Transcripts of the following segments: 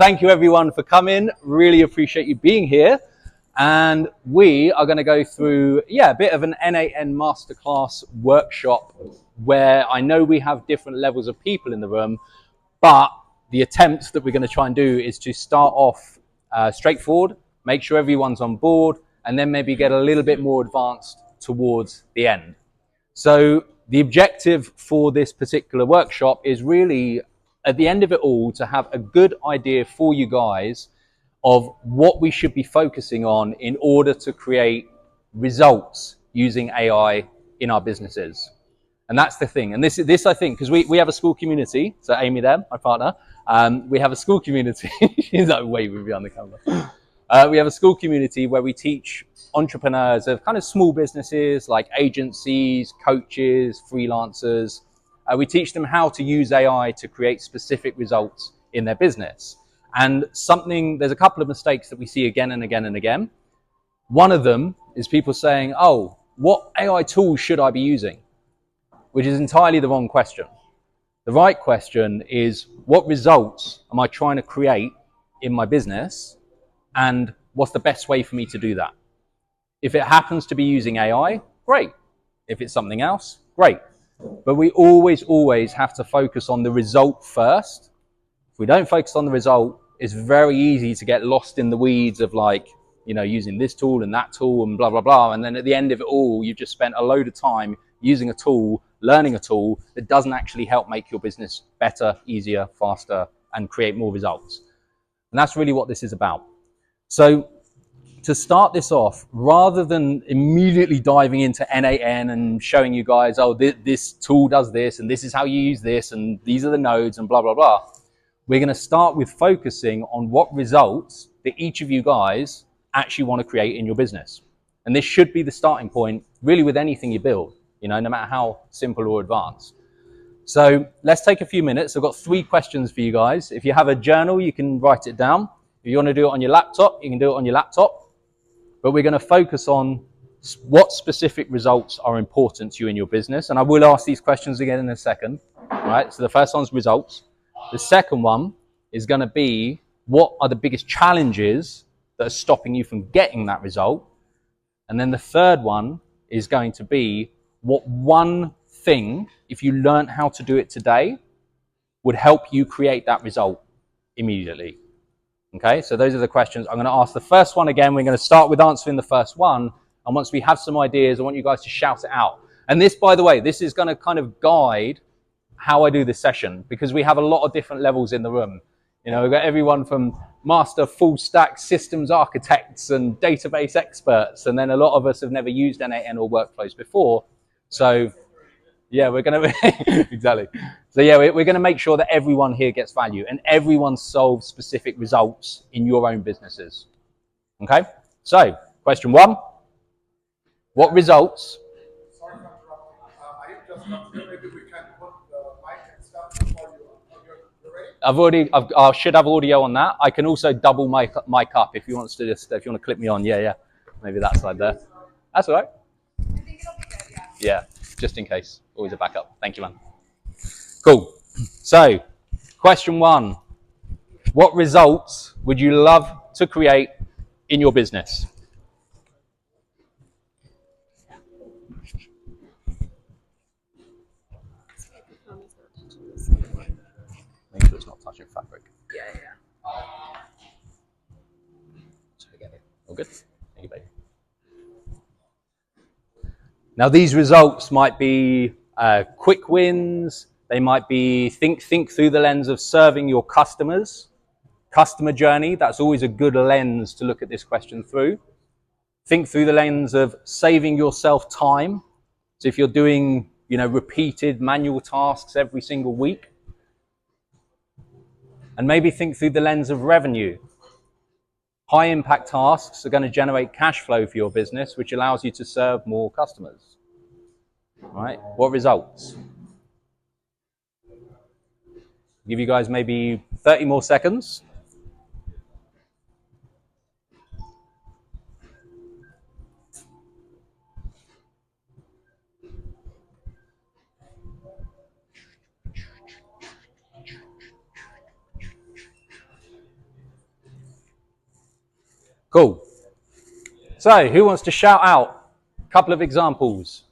thank you everyone for coming. Really appreciate you being here. And we are going to go through, a bit of an n8n masterclass workshop where I know we have different levels of people in the room, but the attempt that we're going to try and do is to start off straightforward, make sure everyone's on board, and then maybe get a little bit more advanced towards the end. So the objective for this particular workshop is really, at the end of it all, to have a good idea for you guys of what we should be focusing on in order to create results using AI in our businesses. And that's the thing. And this I think, because we have a school community, so Amy there, my partner, we have a school community, she's like waving behind the camera. We have a school community where we teach entrepreneurs of kind of small businesses like agencies, coaches, freelancers. We teach them how to use AI to create specific results in their business. And there's a couple of mistakes that we see again and again and again. One of them is people saying, oh, what AI tools should I be using? Which is entirely the wrong question. The right question is, what results am I trying to create in my business? And what's the best way for me to do that? If it happens to be using AI, great. If it's something else, great. But we always have to focus on the result first. If we don't focus on the result, it's very easy to get lost in the weeds of using this tool and that tool and blah, blah, blah. And then at the end of it all, you've just spent a load of time using a tool, learning a tool that doesn't actually help make your business better, easier, faster, and create more results. And that's really what this is about. So to start this off, rather than immediately diving into n8n and showing you guys, oh, this tool does this, and this is how you use this, and these are the nodes, and blah, blah, blah, we're going to start with focusing on what results that each of you guys actually want to create in your business. And this should be the starting point, really, with anything you build, no matter how simple or advanced. So let's take a few minutes. I've got 3 questions for you guys. If you have a journal, you can write it down. If you want to do it on your laptop, you can do it on your laptop. But we're going to focus on what specific results are important to you in your business. And I will ask these questions again in a second. All right, so the first one's results. The second one is going to be, what are the biggest challenges that are stopping you from getting that result? And then the third one is going to be, what one thing, if you learned how to do it today, would help you create that result immediately? Okay, so those are the questions. I'm going to ask the first one again. We're going to start with answering the first one. And once we have some ideas, I want you guys to shout it out. And this, by the way, this is going to kind of guide how I do this session, because we have a lot of different levels in the room. We've got everyone from master full stack systems architects and database experts. And then a lot of us have never used n8n or workflows before. So yeah, we're going to, exactly. So yeah, we're going to make sure that everyone here gets value and everyone solves specific results in your own businesses. Okay? So, question 1. What results? Sorry for interrupting. I just maybe we can put the mic and stuff before you're ready? I should have audio on that. I can also double mic up if you want to clip me on. Yeah. Maybe that side there. That's all right. I think it'll be good, yeah. Yeah, just in case. Always a backup. Thank you, man. Cool. So, question 1. What results would you love to create in your business? Make sure it's not touching fabric. Yeah. All good? Thank you, baby. Now, these results might be quick wins. They might be think through the lens of serving your customers. Customer journey, that's always a good lens to look at this question through. Think through the lens of saving yourself time. So if you're doing, repeated manual tasks every single week. And maybe think through the lens of revenue. High impact tasks are going to generate cash flow for your business, which allows you to serve more customers. All right? What results? Give you guys maybe 30 more seconds. Cool. So who wants to shout out a couple of examples?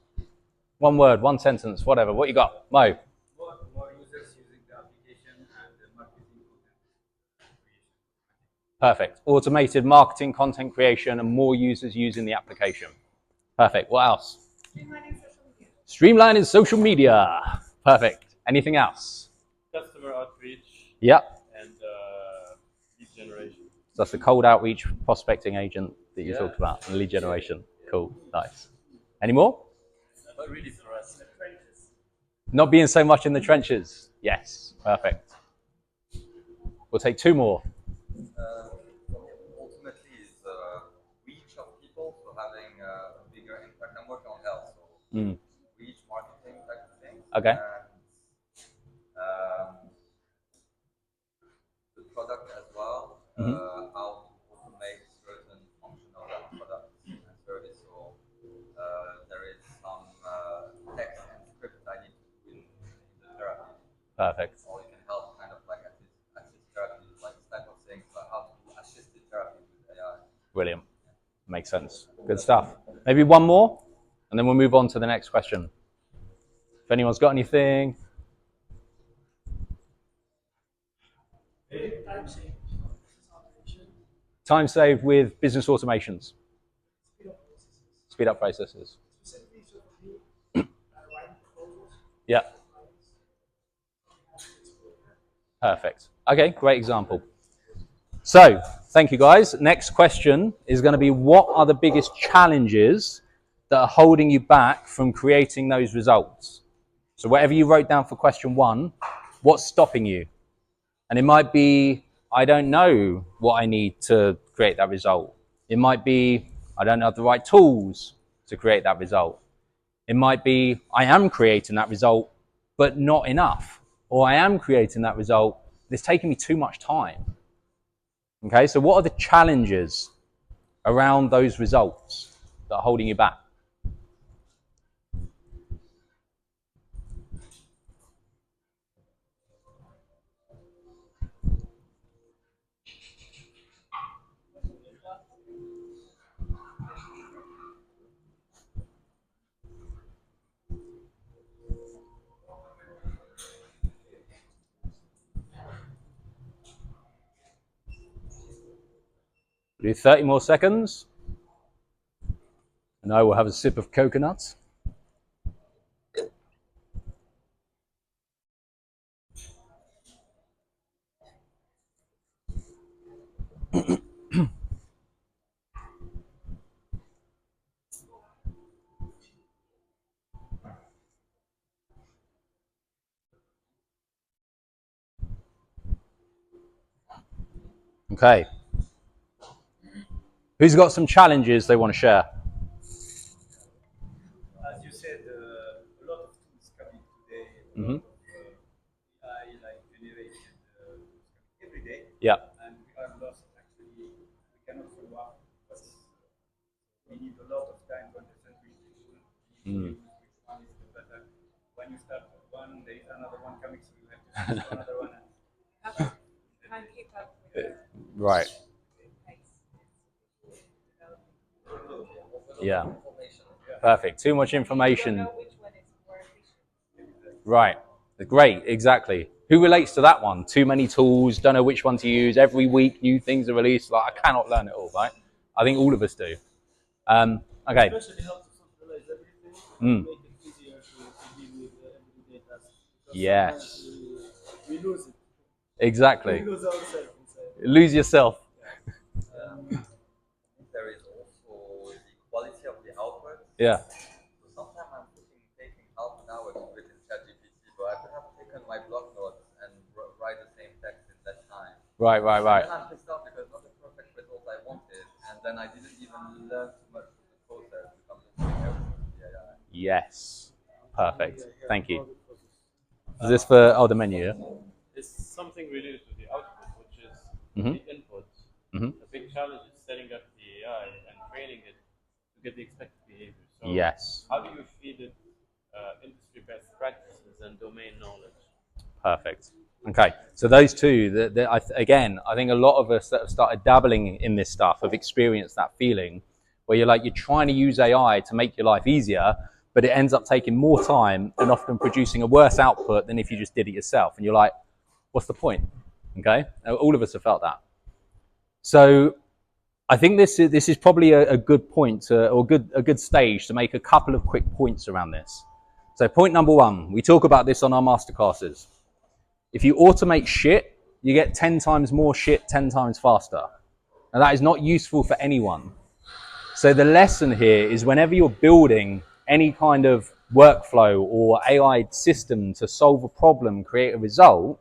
One word, one sentence, whatever. What you got? Mo? More users using the application and the marketing content creation. Perfect. Automated marketing, content creation, and more users using the application. Perfect. What else? Streamlining social media. Streamlining social media. Perfect. Anything else? Customer outreach Yep. and lead generation. So that's the cold outreach prospecting agent that you talked about, and lead generation. Cool. Nice. Any more? Not really for us. Not being so much in the trenches. Yes. Perfect. We'll take two more. Ultimately is reach of people, so having a bigger impact. I'm working on health, so reach marketing type of thing. Okay. And the product as well, how to automate certain functional products and service. So there is some text and script I need to do in the therapy. Perfect. Or you can help kind of like assist therapy, like this type of thing, but how to do assisted therapy with AI. Brilliant. Makes sense. Good stuff. Maybe one more, and then we'll move on to the next question. If anyone's got anything. Time saved with business automations. Speed up processes. Yeah. Perfect. Okay, great example. So, thank you guys. Next question is going to be, what are the biggest challenges that are holding you back from creating those results? So whatever you wrote down for question 1, what's stopping you? And it might be, I don't know what I need to create that result. It might be, I don't have the right tools to create that result. It might be, I am creating that result, but not enough. Or I am creating that result, it's taking me too much time. Okay, so what are the challenges around those results that are holding you back? Do 30 more seconds, and I will have a sip of coconut. Okay. Who's got some challenges they want to share? As you said, a lot of tools coming today. AI like generation every day. Yeah. And we are lost actually. We cannot follow up because we need a lot of time to understand which tool, which one is the better. When you start one, there is another one coming, so you have to choose another one. Can't keep up with the Right. pace. Yeah. Perfect. Too much information. Know which one is more efficient. Right. Great. Exactly. Who relates to that one? Too many tools, don't know which one to use. Every week, new things are released. Like, I cannot learn it all, right? I think all of us do. Okay. Especially helps to centralize everything and make it easier to deal with everyday tasks. Because Yes. sometimes we lose it. Exactly. We lose ourselves inside. Lose yourself. There is also the quality of the output. Yeah. So sometimes I'm taking half an hour to put in ChatGPT, but I could have taken my block notes and write the same text in that time. Right. Then I'm pissed off because not the perfect result I wanted, and then I didn't even learn too much from the process because I'm just doing everything with the AI. Yes. Perfect. Thank you. Is this for the menu? Yeah? It's something related to the output, which is the input. The big challenge is setting up the AI and training it to get the expected behavior. So Yes. how do you feed it industry best practices and domain knowledge? Perfect. Okay, so those two, again, I think a lot of us that have started dabbling in this stuff have experienced that feeling where you're trying to use AI to make your life easier, but it ends up taking more time and often producing a worse output than if you just did it yourself. And you're like, what's the point? Okay, all of us have felt that. So I think this is probably a good point or a good stage to make a couple of quick points around this. So point number one, we talk about this on our masterclasses. If you automate shit, you get 10 times more shit 10 times faster. And that is not useful for anyone. So the lesson here is whenever you're building any kind of workflow or AI system to solve a problem, create a result,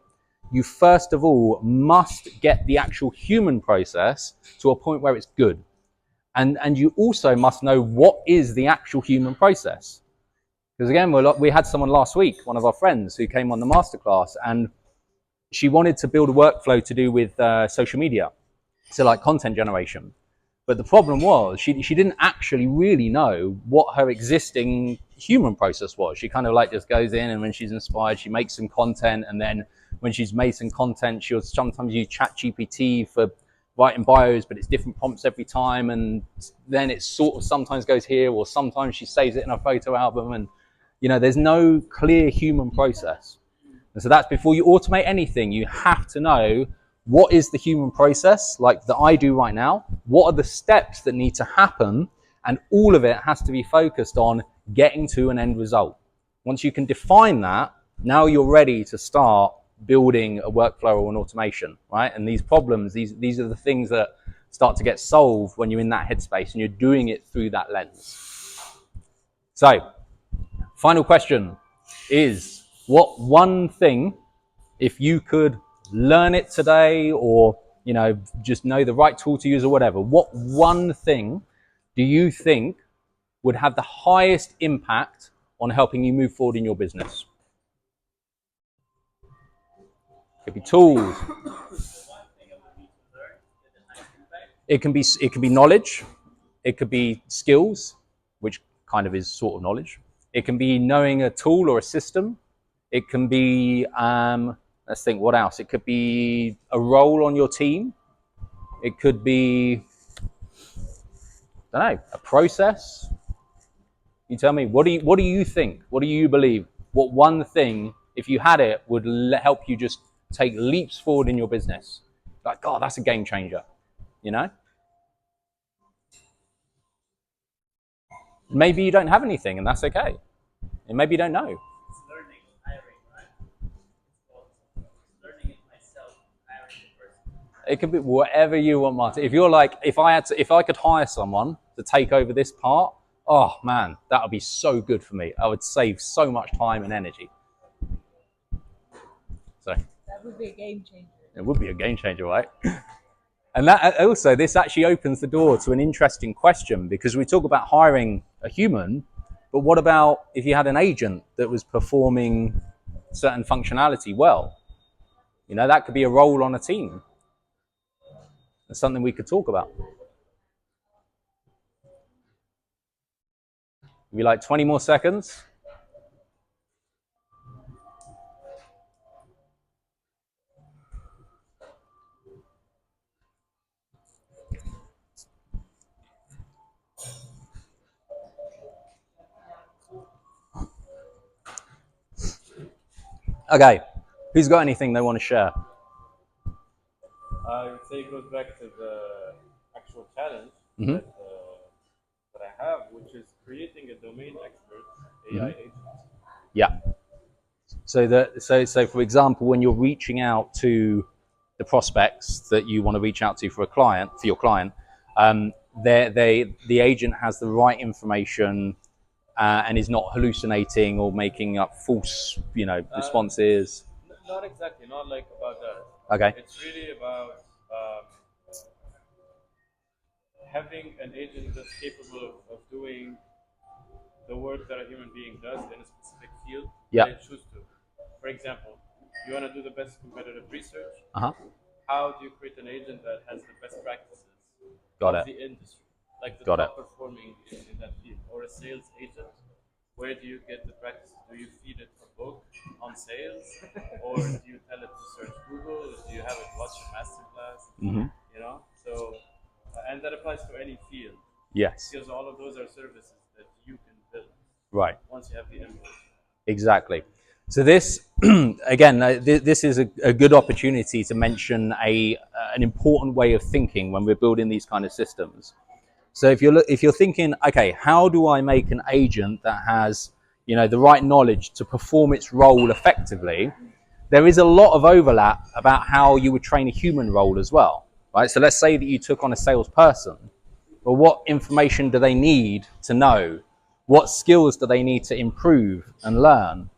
you first of all must get the actual human process to a point where it's good. And you also must know what is the actual human process. Because again, we had someone last week, one of our friends who came on the masterclass, and she wanted to build a workflow to do with social media, so like content generation. But the problem was she didn't actually really know what her existing human process was. She kind of like just goes in, and when she's inspired, she makes some content, and then when she's made some content, she'll sometimes use ChatGPT for writing bios, but it's different prompts every time, and then it sort of sometimes goes here, or sometimes she saves it in a photo album, and there's no clear human process. And so that's before you automate anything, you have to know what is the human process, like that I do right now, what are the steps that need to happen, and all of it has to be focused on getting to an end result. Once you can define that, now you're ready to start building a workflow or an automation, right? And these problems, these are the things that start to get solved when you're in that headspace and you're doing it through that lens. So, final question is, what one thing, if you could learn it today or, just know the right tool to use or whatever, what one thing do you think would have the highest impact on helping you move forward in your business? It could be tools. It can be knowledge. It could be skills, which kind of is sort of knowledge. It can be knowing a tool or a system. It can be, let's think, what else? It could be a role on your team. It could be, I don't know, a process. You tell me, what do you think? What do you believe? What one thing, if you had it, would help you just take leaps forward in your business? Like, God, that's a game changer, Maybe you don't have anything, and that's okay. And maybe you don't know. It's learning, hiring, right? Learning it myself, hiring the person. It could be whatever you want, Martin. If you're like, if I could hire someone to take over this part, oh man, that would be so good for me. I would save so much time and energy. So That would be a game changer. it would be a game changer, right? And that also, this actually opens the door to an interesting question, because we talk about hiring a human, but what about if you had an agent that was performing certain functionality well? That could be a role on a team. That's something we could talk about. Maybe like 20 more seconds. Okay, who's got anything they want to share? I would say it goes back to the actual challenge Mm-hmm. that I have, which is creating a domain expert AI agent. Yeah. So for example, when you're reaching out to the prospects that you want to reach out to for your client, the agent has the right information and is not hallucinating or making up false, responses. Not exactly, not like about that. Okay. It's really about having an agent that's capable of doing the work that a human being does in a specific field Yeah. that it chooses to. For example, you want to do the best competitive research. Uh-huh. How do you create an agent that has the best practices Got of it. the industry, like the Got top performing in that field? Or a sales agent, where do you get the practices? Do you feed it a book on sales, or do you tell it to have it, watch a masterclass, Mm-hmm. you know. So, and that applies to any field Yes. because all of those are services that you can build Right. once you have the invoice. Exactly. So this, again, this is a good opportunity to mention an important way of thinking when we're building these kind of systems. So if you're thinking, okay, how do I make an agent that has, you know, the right knowledge to perform its role effectively? There is a lot of overlap about how you would train a human role as well, right? So let's say that you took on a salesperson. Well, what information do they need to know? What skills do they need to improve and learn?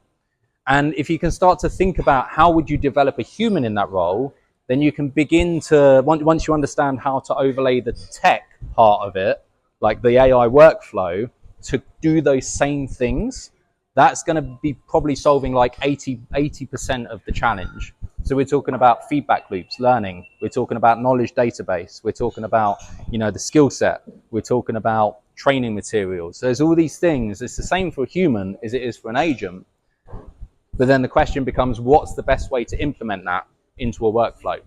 And if you can start to think about how would you develop a human in that role, then you can begin to, once you understand how to overlay the tech part of it, like the AI workflow, to do those same things, that's going to be probably solving like 80% of the challenge. So we're talking about feedback loops, learning. We're talking about knowledge database. We're talking about, you know, the skill set. We're talking about training materials. So there's all these things. It's the same for a human as it is for an agent. But then the question becomes, what's the best way to implement that into a workflow?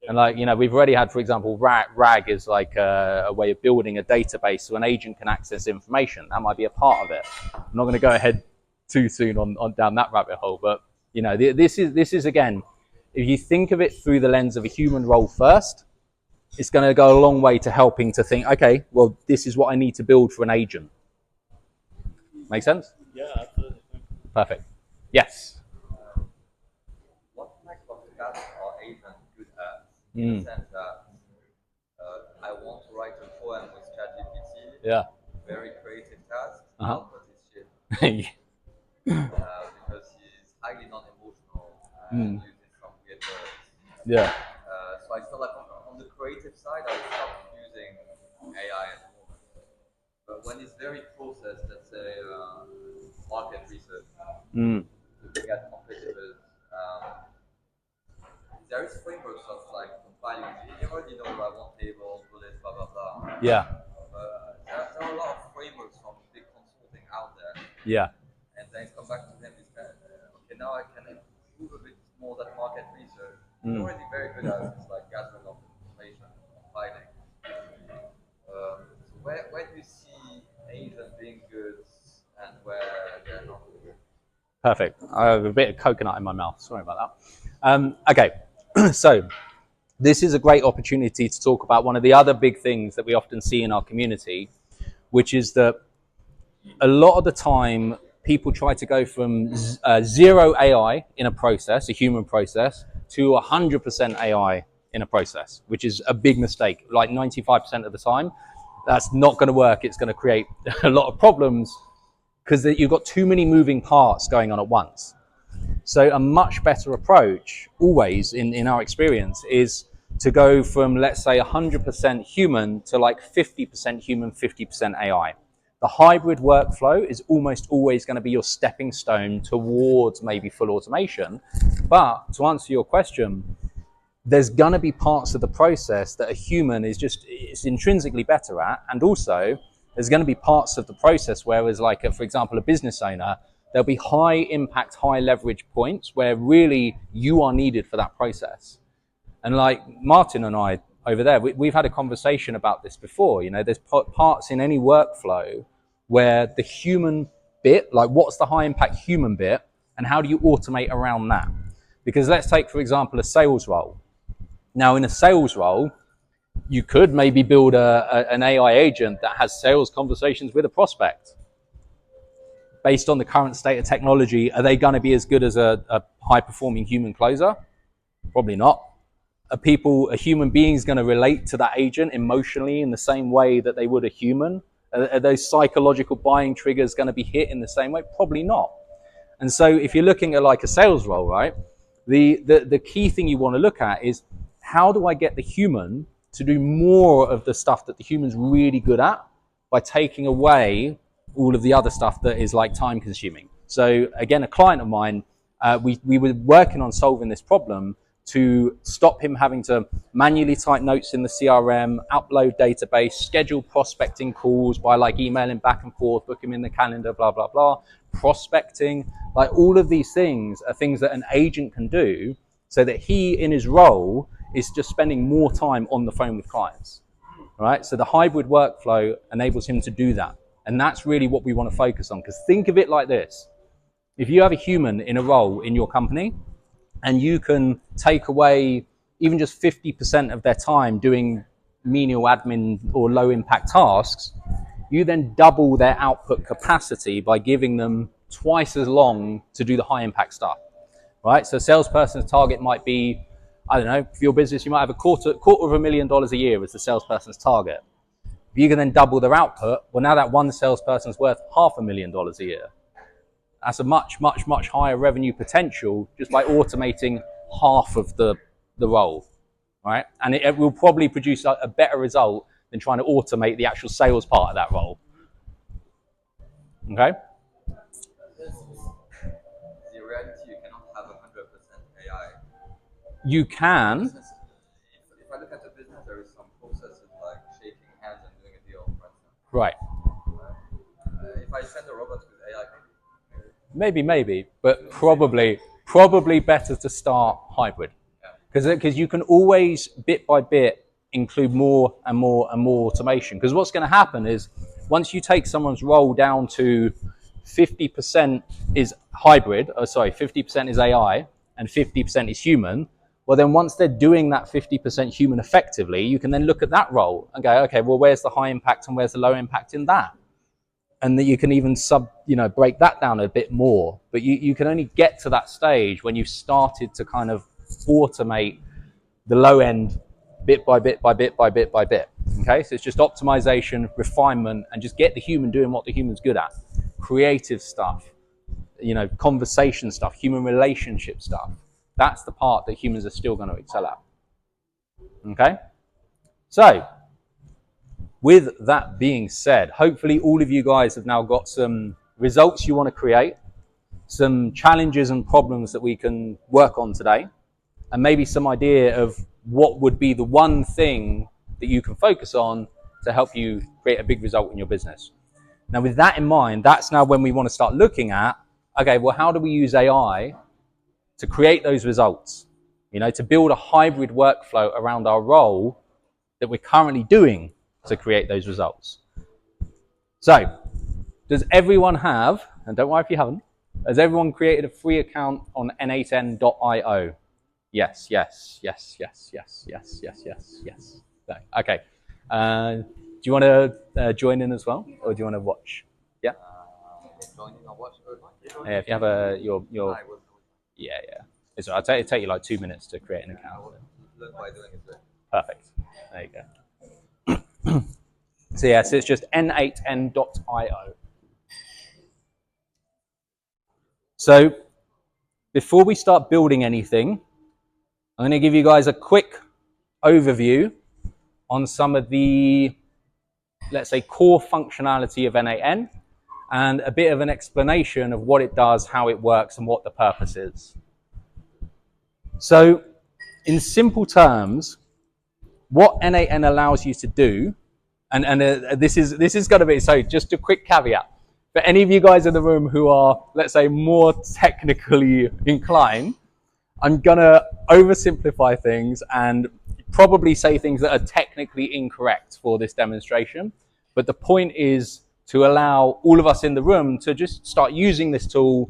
And like, you know, we've already had, for example, RAG is like a way of building a database so an agent can access information. That might be a part of it. I'm not going to go ahead too soon on down that rabbit hole, but you know, this is again, if you think of it through the lens of a human role first, it's going to go a long way to helping to think, okay, well, this is what I need to build for an agent. Make sense? Yeah, absolutely. Perfect. Yes. What type of tasks are agents good at? In the sense that I want to write a poem with ChatGPT. Yeah. Very creative task. Uh-huh. Output is shit. Because he's highly non-emotional and using some weird words. Yeah. So I feel like on the creative side, I would start using AI at the moment. But when it's very processed, let's say market research, looking at competitors, there is frameworks of like compiling. You already know I want tables, bullets, blah blah blah. Yeah. There are a lot of frameworks from big consulting out there. Yeah. And then come back to them is that okay, now I can improve a bit more that market research. It's already very good at it's like gathering of information, compiling. So where do you see Asian being good and where they're not good? Perfect. I have a bit of coconut in my mouth. Sorry about that. Okay. So this is a great opportunity to talk about one of the other big things that we often see in our community, which is that a lot of the time people try to go from zero AI in a process, a human process, to 100% AI in a process, which is a big mistake. Like 95% of the time, that's not going to work. It's going to create a lot of problems because you've got too many moving parts going on at once. So a much better approach, always in our experience, is to go from, let's say, 100% human to like 50% human, 50% AI. The hybrid workflow is almost always going to be your stepping stone towards maybe full automation. But to answer your question, there's going to be parts of the process that a human is intrinsically better at. And also, there's going to be parts of the process where, as like, for example, a business owner, there'll be high impact, high leverage points where really you are needed for that process. And like Martin and I over there, we've had a conversation about this before. You know, there's parts in any workflow where the human bit, like what's the high impact human bit and how do you automate around that? Because let's take, for example, a sales role. Now in a sales role, you could maybe build an AI agent that has sales conversations with a prospect. Based on the current state of technology, are they going to be as good as a high-performing human closer? Probably not. Are human beings going to relate to that agent emotionally in the same way that they would a human? Are those psychological buying triggers going to be hit in the same way? Probably not. And so if you're looking at like a sales role, right, the key thing you want to look at is how do I get the human to do more of the stuff that the human's really good at by taking away all of the other stuff that is like time consuming. So again, a client of mine, we were working on solving this problem to stop him having to manually type notes in the CRM, upload database, schedule prospecting calls by like emailing back and forth, book him in the calendar, blah, blah, blah, prospecting. Like all of these things are things that an agent can do so that he, in his role, is just spending more time on the phone with clients, right? So the hybrid workflow enables him to do that. And that's really what we want to focus on, because think of it like this. If you have a human in a role in your company, and you can take away even just 50% of their time doing menial admin or low impact tasks, you then double their output capacity by giving them twice as long to do the high impact stuff, right? So a salesperson's target might be, I don't know, for your business, you might have a quarter of $1,000,000 a year as the salesperson's target. If you can then double their output, well, now that one salesperson's worth $500,000 a year. That's a much, much, much higher revenue potential just by automating half of the role, right? And it will probably produce a better result than trying to automate the actual sales part of that role. Okay? The reality, you cannot have 100% AI. You can. If I look at the business, there is some processes like shaking hands and doing a deal, for instance. Right. If I send a robot with AI, Maybe, but probably better to start hybrid, because you can always bit by bit include more and more and more automation. Because what's going to happen is once you take someone's role down to 50% is hybrid, 50% is AI and 50% is human, well then once they're doing that 50% human effectively, you can then look at that role and go, okay, well where's the high impact and where's the low impact in that? And that you can even break that down a bit more. But you can only get to that stage when you've started to kind of automate the low end bit by bit by bit by bit by bit. Okay, so it's just optimization, refinement, and just get the human doing what the human's good at. Creative stuff, conversation stuff, human relationship stuff. That's the part that humans are still going to excel at. Okay, so with that being said, hopefully all of you guys have now got some results you want to create, some challenges and problems that we can work on today, and maybe some idea of what would be the one thing that you can focus on to help you create a big result in your business. Now, with that in mind, that's now when we want to start looking at, okay, well, how do we use AI to create those results? To build a hybrid workflow around our role that we're currently doing to create those results. So, does everyone have, and don't worry if you haven't, has everyone created a free account on n8n.io? Yes. No. Okay. Do you want to join in as well, or do you want to watch? Yeah. join in or watch? Yeah, if you have your yeah. It's, I'll take you like 2 minutes to create an account. Learn by doing it. Perfect. There you go. So it's just n8n.io. So before we start building anything, I'm going to give you guys a quick overview on some of the, let's say, core functionality of n8n and a bit of an explanation of what it does, how it works, and what the purpose is. So in simple terms, what n8n allows you to do, and this is going to be, so just a quick caveat, for any of you guys in the room who are, let's say, more technically inclined, I'm going to oversimplify things and probably say things that are technically incorrect for this demonstration. But the point is to allow all of us in the room to just start using this tool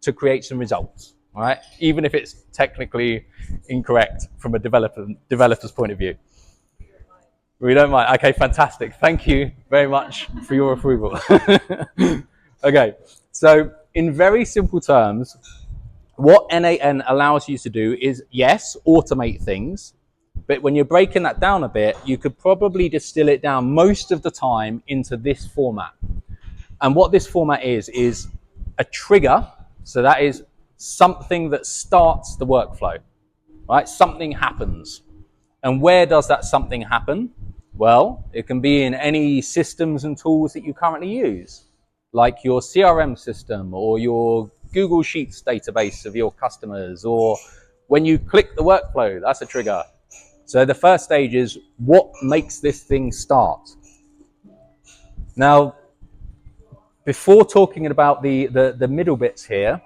to create some results, all right? Even if it's technically incorrect from a developer's point of view. We don't mind. Okay, fantastic. Thank you very much for your approval. Okay, so in very simple terms, what n8n allows you to do is, yes, automate things, but when you're breaking that down a bit, you could probably distill it down most of the time into this format. And what this format is a trigger. So that is something that starts the workflow, right? Something happens. And where does that something happen? Well, it can be in any systems and tools that you currently use, like your CRM system or your Google Sheets database of your customers, or when you click the workflow, that's a trigger. So the first stage is what makes this thing start. Now, before talking about the middle bits here,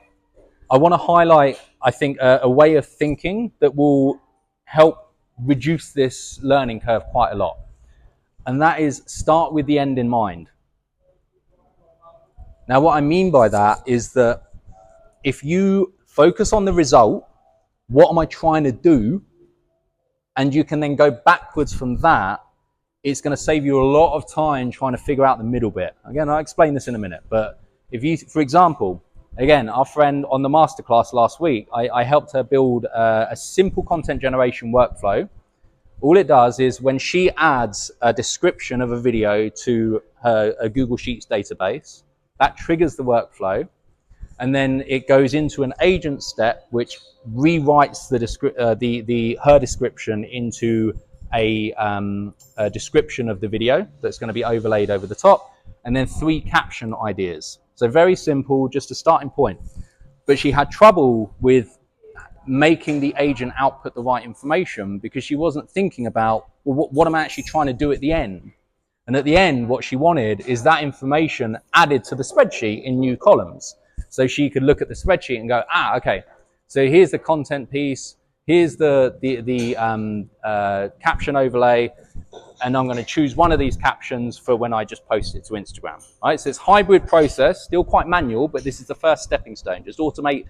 I want to highlight, I think, a way of thinking that will help reduce this learning curve quite a lot. And that is start with the end in mind. Now, what I mean by that is that if you focus on the result, what am I trying to do? And you can then go backwards from that, it's going to save you a lot of time trying to figure out the middle bit. Again, I'll explain this in a minute. But if you, for example, again, our friend on the masterclass last week, I helped her build a simple content generation workflow. All it does is when she adds a description of a video to a Google Sheets database, that triggers the workflow. And then it goes into an agent step, which rewrites her description into a description of the video that's going to be overlaid over the top, and then 3 caption ideas. So very simple, just a starting point. But she had trouble with making the agent output the right information because she wasn't thinking about, well, what am I actually trying to do at the end? And at the end, what she wanted is that information added to the spreadsheet in new columns. So she could look at the spreadsheet and go, okay, so here's the content piece, here's the caption overlay, and I'm going to choose one of these captions for when I just post it to Instagram. All right, so it's hybrid process, still quite manual, but this is the first stepping stone. Just automate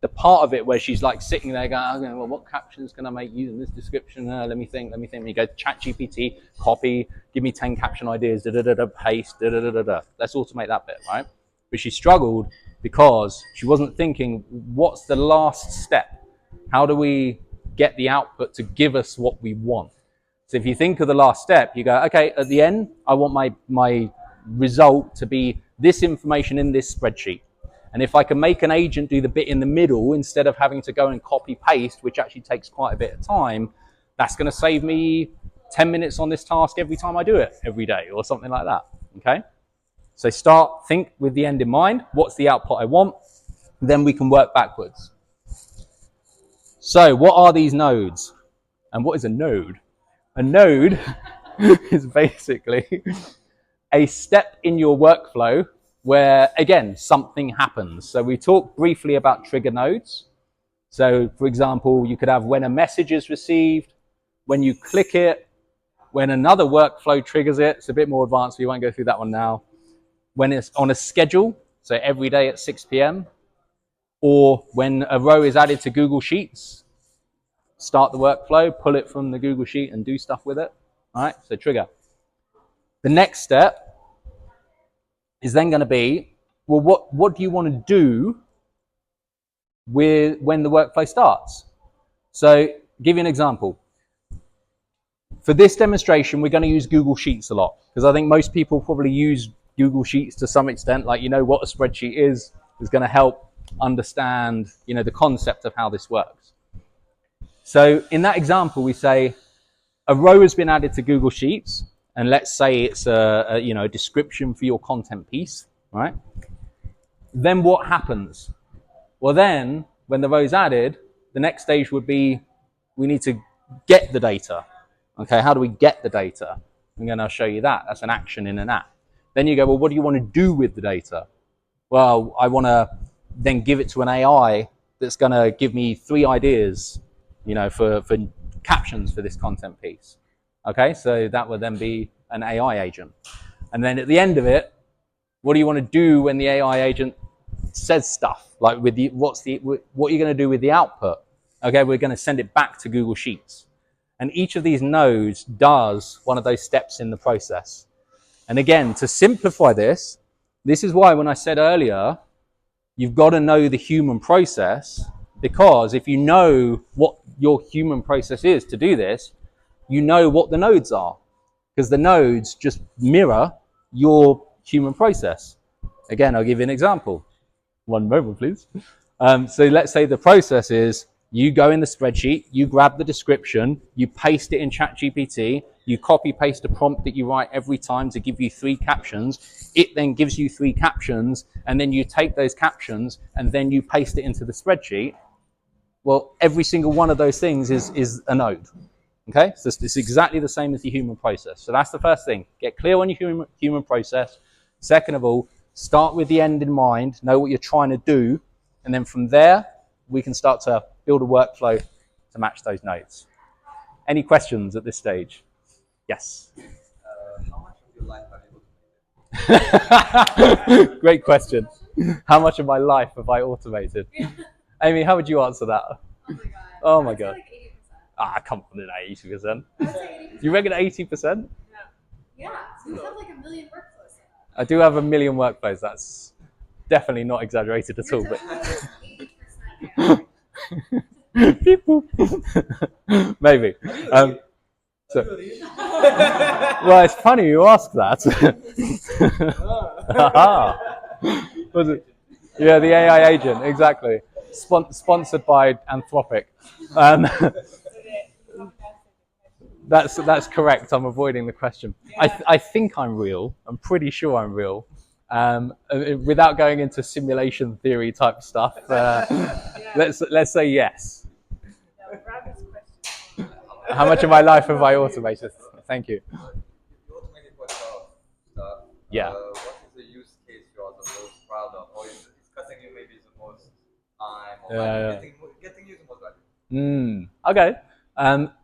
the part of it where she's like sitting there going, okay, well, what captions can I make using this description? Let me think. You go ChatGPT, copy, give me 10 caption ideas, paste, Let's automate that bit, right? But she struggled because she wasn't thinking, what's the last step? How do we get the output to give us what we want? So if you think of the last step, you go, okay, at the end, I want my result to be this information in this spreadsheet. And if I can make an agent do the bit in the middle instead of having to go and copy paste, which actually takes quite a bit of time, that's going to save me 10 minutes on this task every time I do it every day or something like that. Okay? So think with the end in mind. What's the output I want? Then we can work backwards. So what are these nodes? And what is a node? A node is basically a step in your workflow where, again, something happens. So we talked briefly about trigger nodes. So, for example, you could have when a message is received, when you click it, when another workflow triggers it. It's a bit more advanced, so you won't go through that one now. When it's on a schedule, so every day at 6 p.m., or when a row is added to Google Sheets, start the workflow, pull it from the Google Sheet and do stuff with it. All right, so trigger. The next step is then going to be, well, what do you want to do when the workflow starts? So give you an example. For this demonstration, we're going to use Google Sheets a lot because I think most people probably use Google Sheets to some extent, like you know what a spreadsheet is going to help understand, you know, the concept of how this works. So in that example, we say a row has been added to Google Sheets. And let's say it's a description for your content piece, right? Then what happens? Well, then when the row's added, the next stage would be we need to get the data. Okay, how do we get the data? I'm going to show you that. That's an action in an app. Then you go, well, what do you want to do with the data? Well, I want to then give it to an AI that's going to give me 3 ideas, you know, for captions for this content piece. Okay, so that would then be an AI agent. And then at the end of it, what do you want to do when the AI agent says stuff? Like with what are you going to do with the output? Okay, we're going to send it back to Google Sheets. And each of these nodes does one of those steps in the process. And again, to simplify this is why when I said earlier, you've got to know the human process, because if you know what your human process is to do this, you know what the nodes are, because the nodes just mirror your human process. Again, I'll give you an example. One moment, please. So let's say the process is you go in the spreadsheet, you grab the description, you paste it in ChatGPT, you copy paste a prompt that you write every time to give you 3 captions. It then gives you 3 captions, and then you take those captions and then you paste it into the spreadsheet. Well, every single one of those things is a node. Okay, so it's exactly the same as the human process. So that's the first thing. Get clear on your human process. Second of all, start with the end in mind. Know what you're trying to do. And then from there, we can start to build a workflow to match those nodes. Any questions at this stage? Yes. How much of your life have you automated? Great question. How much of my life have I automated? Amy, how would you answer that? Oh my god. Oh my god. Like 80%. Ah, come on, 80%. I would say 80%. You reckon 80%? Yeah. So you have like a million workflows. I do have a million workflows. That's definitely not exaggerated at all. You're But definitely like 80% AI. Beep, boop. Maybe. So, well, it's funny you ask that. Was it? Yeah, the AI agent, exactly. Sponsored by Anthropic. That's correct. I'm avoiding the question. I think I'm real. I'm pretty sure I'm real. Without going into simulation theory type stuff, let's say yes. No, Ravi's question. How much of my life have I automated? Thank you. You automated quite a lot of stuff. Yeah. What is the use case you are the most proud of, or is cutting you maybe the most time, or getting you the most value? Okay.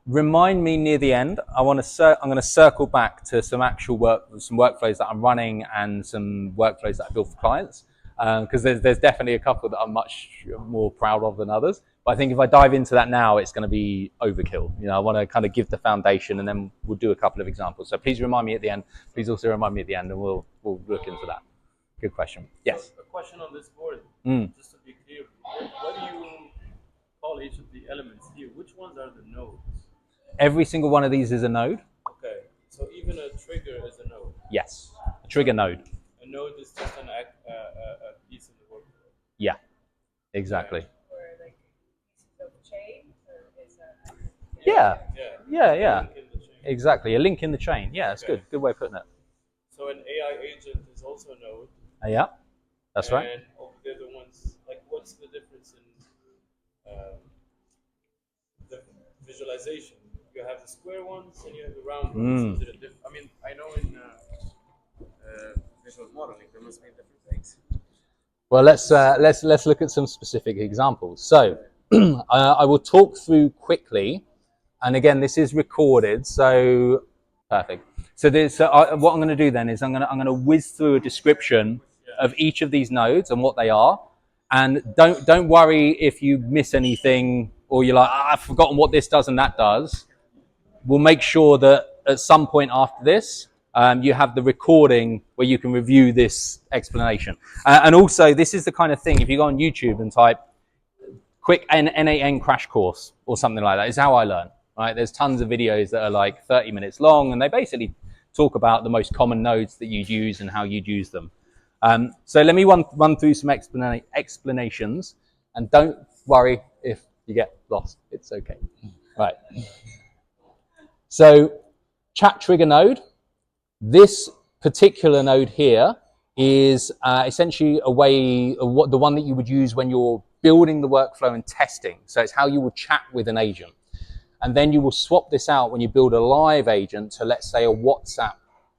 Remind me near the end. I'm going to circle back to some actual some workflows that I'm running and some workflows that I build for clients. Because there's definitely a couple that I'm much more proud of than others. But I think if I dive into that now, it's going to be overkill. You know, I want to kind of give the foundation, and then we'll do a couple of examples. So please remind me at the end. Please also remind me at the end, and we'll look into that. Good question. Yes. A question on this board, just to be clear. What do you call each of the elements here? Which ones are the nodes? Every single one of these is a node. Okay, so even a trigger is a node. Yes. A trigger node. A node is just a piece in the workflow. Yeah. Exactly. Or like pieces of the chain, or is that? Yeah. Link in the chain. Exactly. A link in the chain. Yeah, that's good. Good way of putting it. So an AI agent is also a node. Yeah. That's right. And over there, the ones, like, what's the difference in the visualization? You have the square ones and you have the round ones. Is it a I mean, I know in visual modeling there must be different things. Well, let's look at some specific examples. So I will talk through quickly, and again, this is recorded, so perfect. So what I'm going to do then is I'm going to whiz through a description of each of these nodes and what they are, and don't worry if you miss anything or you're like, I've forgotten what this does and that does. We'll make sure that at some point after this, you have the recording where you can review this explanation. And also, this is the kind of thing, if you go on YouTube and type quick n8n crash course or something like that, is how I learn. Right? There's tons of videos that are like 30 minutes long, and they basically talk about the most common nodes that you'd use and how you'd use them. So let me run through some explanations, and don't worry if you get lost. It's okay. Right. So chat trigger node. This particular node here is essentially the one that you would use when you're building the workflow and testing. So it's how you would chat with an agent. And then you will swap this out when you build a live agent to, let's say, a WhatsApp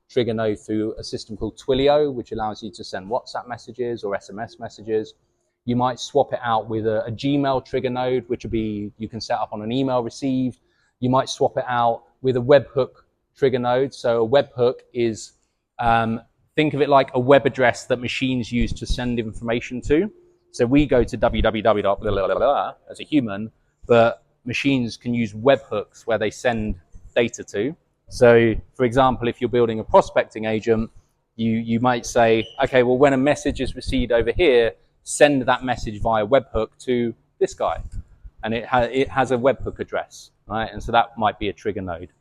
trigger node through a system called Twilio, which allows you to send WhatsApp messages or SMS messages. You might swap it out with a Gmail trigger node, which would be, you can set up on an email received. You might swap it out with a webhook trigger node. So a webhook is, think of it like a web address that machines use to send information to. So we go to www. As a human, but machines can use webhooks where they send data to. So, for example, if you're building a prospecting agent, you might say, okay, well, when a message is received over here, send that message via webhook to this guy. And it has a webhook address, right? And so that might be a trigger node.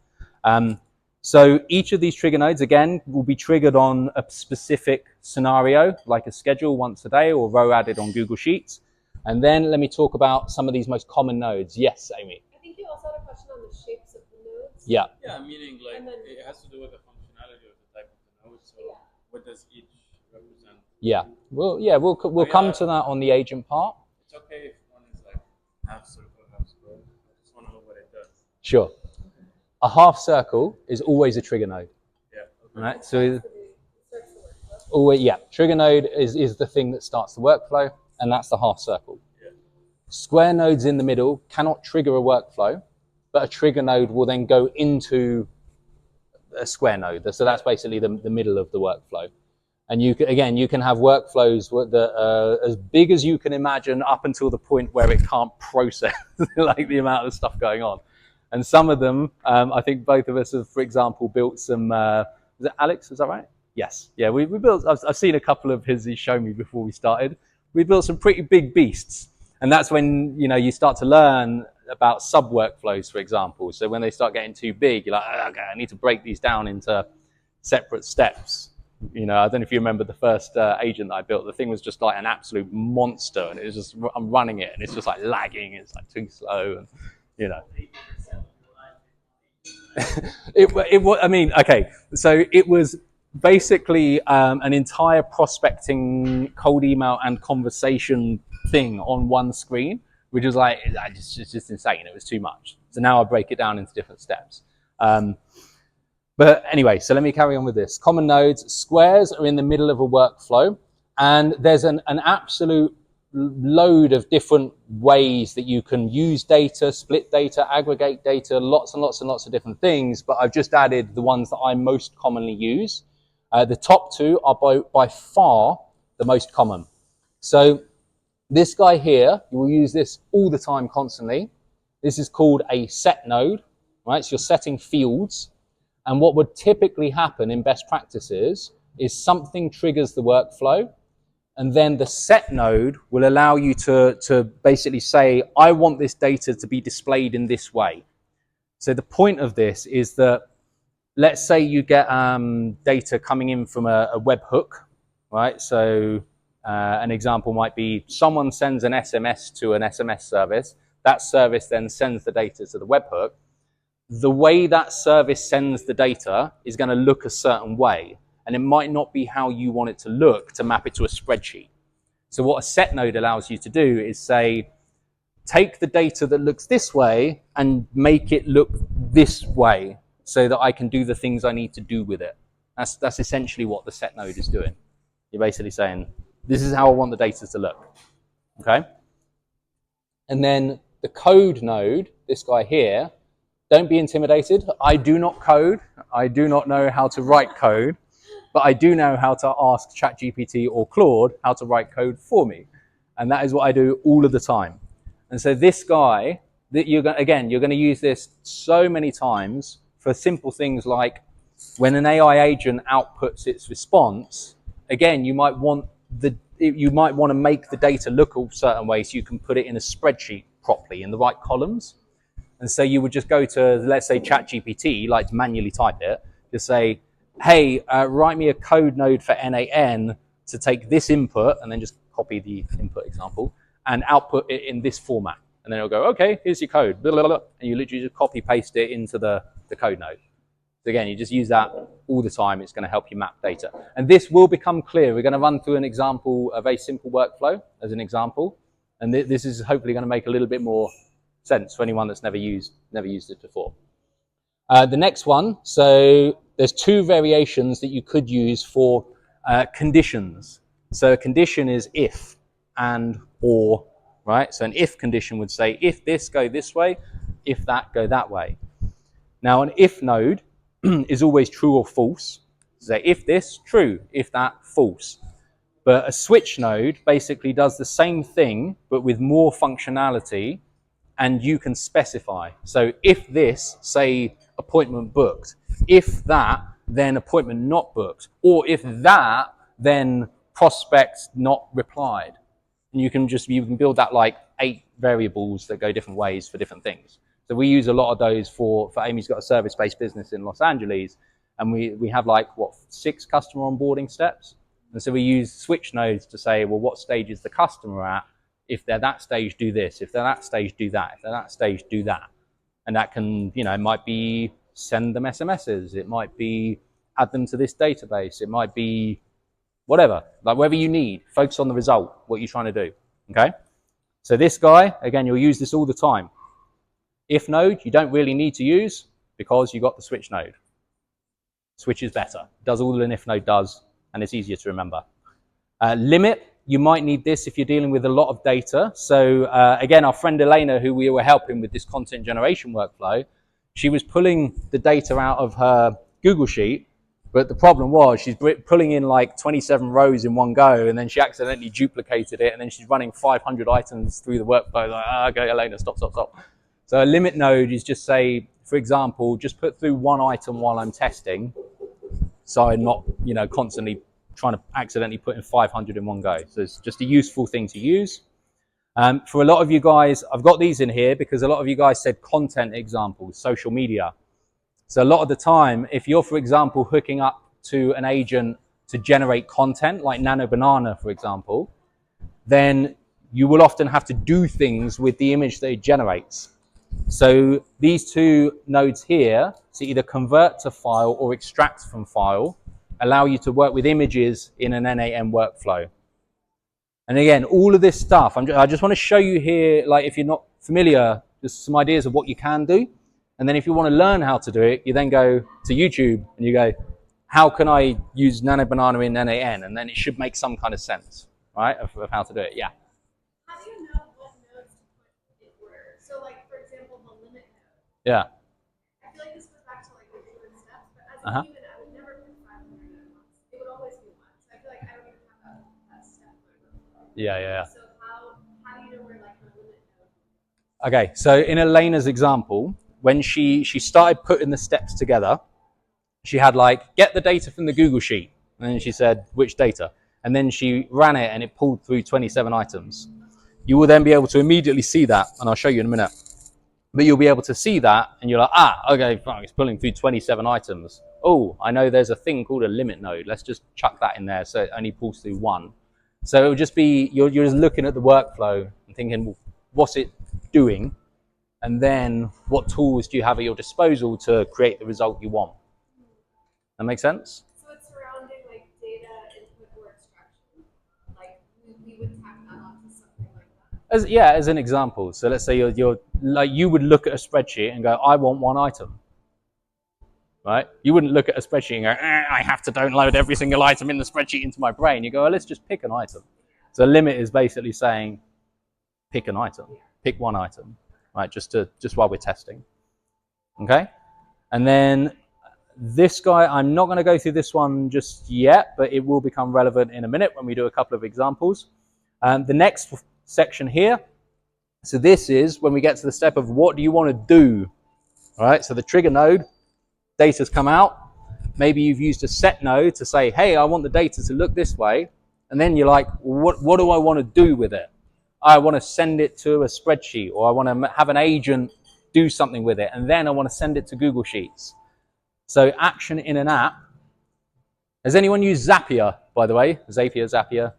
So each of these trigger nodes, again, will be triggered on a specific scenario, like a schedule once a day or row added on Google Sheets. And then let me talk about some of these most common nodes. Yes, Amy? I think you also had a question on the shapes of the nodes. Yeah. Yeah, meaning like And then- it has to do with the functionality of the type of the node. So what does each represent? Yeah. We'll come to that on the agent part. It's okay if one is like half circle, half square. I just want to know what it does. Sure. A half circle is always a trigger node. Yeah. Okay. Right? So always, trigger node is the thing that starts the workflow. and that's the half circle. Square nodes in the middle cannot trigger a workflow, but a trigger node will then go into a square node. So that's basically the middle of the workflow. And you can have workflows that are as big as you can imagine up until the point where it can't process like the amount of stuff going on. And some of them, I think both of us have, for example, built some, was it Alex, is that right? Yes. Yeah, we built, I've seen a couple of his, he's shown me before we started. We built some pretty big beasts. And that's when, you start to learn about sub workflows, for example. So when they start getting too big, you're like, okay, I need to break these down into separate steps. I don't know if you remember the first agent that I built. The thing was just like an absolute monster, and it was just, I'm running it, and it's just like lagging. It's like too slow, and okay. So it was basically an entire prospecting, cold email, and conversation thing on one screen, which was like, it's just insane. It was too much. So now I break it down into different steps. But anyway, so let me carry on with this. Common nodes, squares are in the middle of a workflow, and there's an absolute load of different ways that you can use data, split data, aggregate data, lots and lots and lots of different things, but I've just added the ones that I most commonly use. The top two are by far the most common. So this guy here, you will use this all the time, constantly. This is called a set node, right? So you're setting fields. And what would typically happen in best practices is something triggers the workflow, and then the set node will allow you to basically say, I want this data to be displayed in this way. So the point of this is that, let's say you get data coming in from a webhook, right? So an example might be someone sends an SMS to an SMS service. That service then sends the data to the webhook. The way that service sends the data is going to look a certain way, and it might not be how you want it to look to map it to a spreadsheet. So what a set node allows you to do is say, take the data that looks this way and make it look this way so that I can do the things I need to do with it. That's essentially what the set node is doing. You're basically saying, this is how I want the data to look. Okay? And then the code node, this guy here, don't be intimidated. I do not code. I do not know how to write code, but I do know how to ask ChatGPT or Claude how to write code for me. And that is what I do all of the time. And so this guy, you're going to use this so many times for simple things like when an AI agent outputs its response, again, you might want to make the data look a certain way so you can put it in a spreadsheet properly in the right columns. And so you would just go to, let's say, ChatGPT, like manually type it, just say, hey, write me a code node for n8n to take this input, and then just copy the input example, and output it in this format. And then it'll go, okay, here's your code, blah, blah, blah, and you literally just copy paste it into the code node. So again, you just use that all the time. It's going to help you map data. And this will become clear. We're going to run through an example, a very simple workflow as an example. And this is hopefully going to make a little bit more sense for anyone that's never used it before. The next one, so there's two variations that you could use for conditions. So a condition is if and or, right? So an if condition would say, if this, go this way, if that, go that way. Now an if node is always true or false. So if this, true, if that, false. But a switch node basically does the same thing, but with more functionality, and you can specify. So if this, say appointment booked, if that, then appointment not booked, or if that, then prospect not replied. And you can build that like 8 variables that go different ways for different things. So we use a lot of those for Amy's got a service-based business in Los Angeles, and we have like, 6 customer onboarding steps. And so we use switch nodes to say, well, what stage is the customer at? If they're that stage, do this. If they're that stage, do that. If they're that stage, do that. And that can, it might be send them SMSs. It might be add them to this database. It might be whatever, like whatever you need. Focus on the result, what you're trying to do, okay? So this guy, again, you'll use this all the time. If node, you don't really need to use because you got the switch node. Switch is better. Does all an if node does, and it's easier to remember. Limit you might need this if you're dealing with a lot of data. So again, our friend Elena, who we were helping with this content generation workflow, she was pulling the data out of her Google Sheet, but the problem was she's pulling in like 27 rows in one go, and then she accidentally duplicated it, and then she's running 500 items through the workflow. Like, okay, Elena, stop. So a limit node is just say, for example, just put through one item while I'm testing, so I'm not, constantly trying to accidentally put in 500 in one go. So it's just a useful thing to use. For a lot of you guys, I've got these in here because a lot of you guys said content examples, social media. So a lot of the time, if you're, for example, hooking up to an agent to generate content, like Nano Banana, for example, then you will often have to do things with the image that it generates. So these two nodes here, so either convert to file or extract from file, allow you to work with images in an n8n workflow. And again, all of this stuff, I just want to show you here, like if you're not familiar, just some ideas of what you can do. And then if you want to learn how to do it, you then go to YouTube and you go, how can I use Nano Banana in n8n? And then it should make some kind of sense, right, of how to do it. Yeah. How do you know what nodes to put in order? So, like, for example, the limit node. Yeah. I feel like this goes back to like the human steps, but as a human, I would never put 500 at once. It would always be one. So I feel like I don't even have that step. Yeah. So how do you know where like the limit node? Okay, so in Elena's example, when she started putting the steps together, she had like, get the data from the Google Sheet. And then she said, which data? And then she ran it and it pulled through 27 items. You will then be able to immediately see that, and I'll show you in a minute. But you'll be able to see that and you're like, okay, fine, it's pulling through 27 items. Oh, I know there's a thing called a limit node. Let's just chuck that in there so it only pulls through one. So it will just be, you're just looking at the workflow and thinking, well, what's it doing? And then what tools do you have at your disposal to create the result you want? That make sense? So it's surrounding like data input or extraction. Like we would tack that onto something like that. As an example. So let's say you're like, you would look at a spreadsheet and go, I want one item. Right? You wouldn't look at a spreadsheet and go, I have to download every single item in the spreadsheet into my brain. You go, well, let's just pick an item. So a limit is basically saying, pick an item, pick one item, right? Just while we're testing. Okay? And then this guy, I'm not going to go through this one just yet, but it will become relevant in a minute when we do a couple of examples. The next section here, so this is when we get to the step of what do you want to do, all right? So the trigger node, data's come out. Maybe you've used a set node to say, hey, I want the data to look this way. And then you're like, what do I want to do with it? I want to send it to a spreadsheet, or I want to have an agent do something with it. And then I want to send it to Google Sheets. So action in an app. Has anyone used Zapier, by the way? Zapier.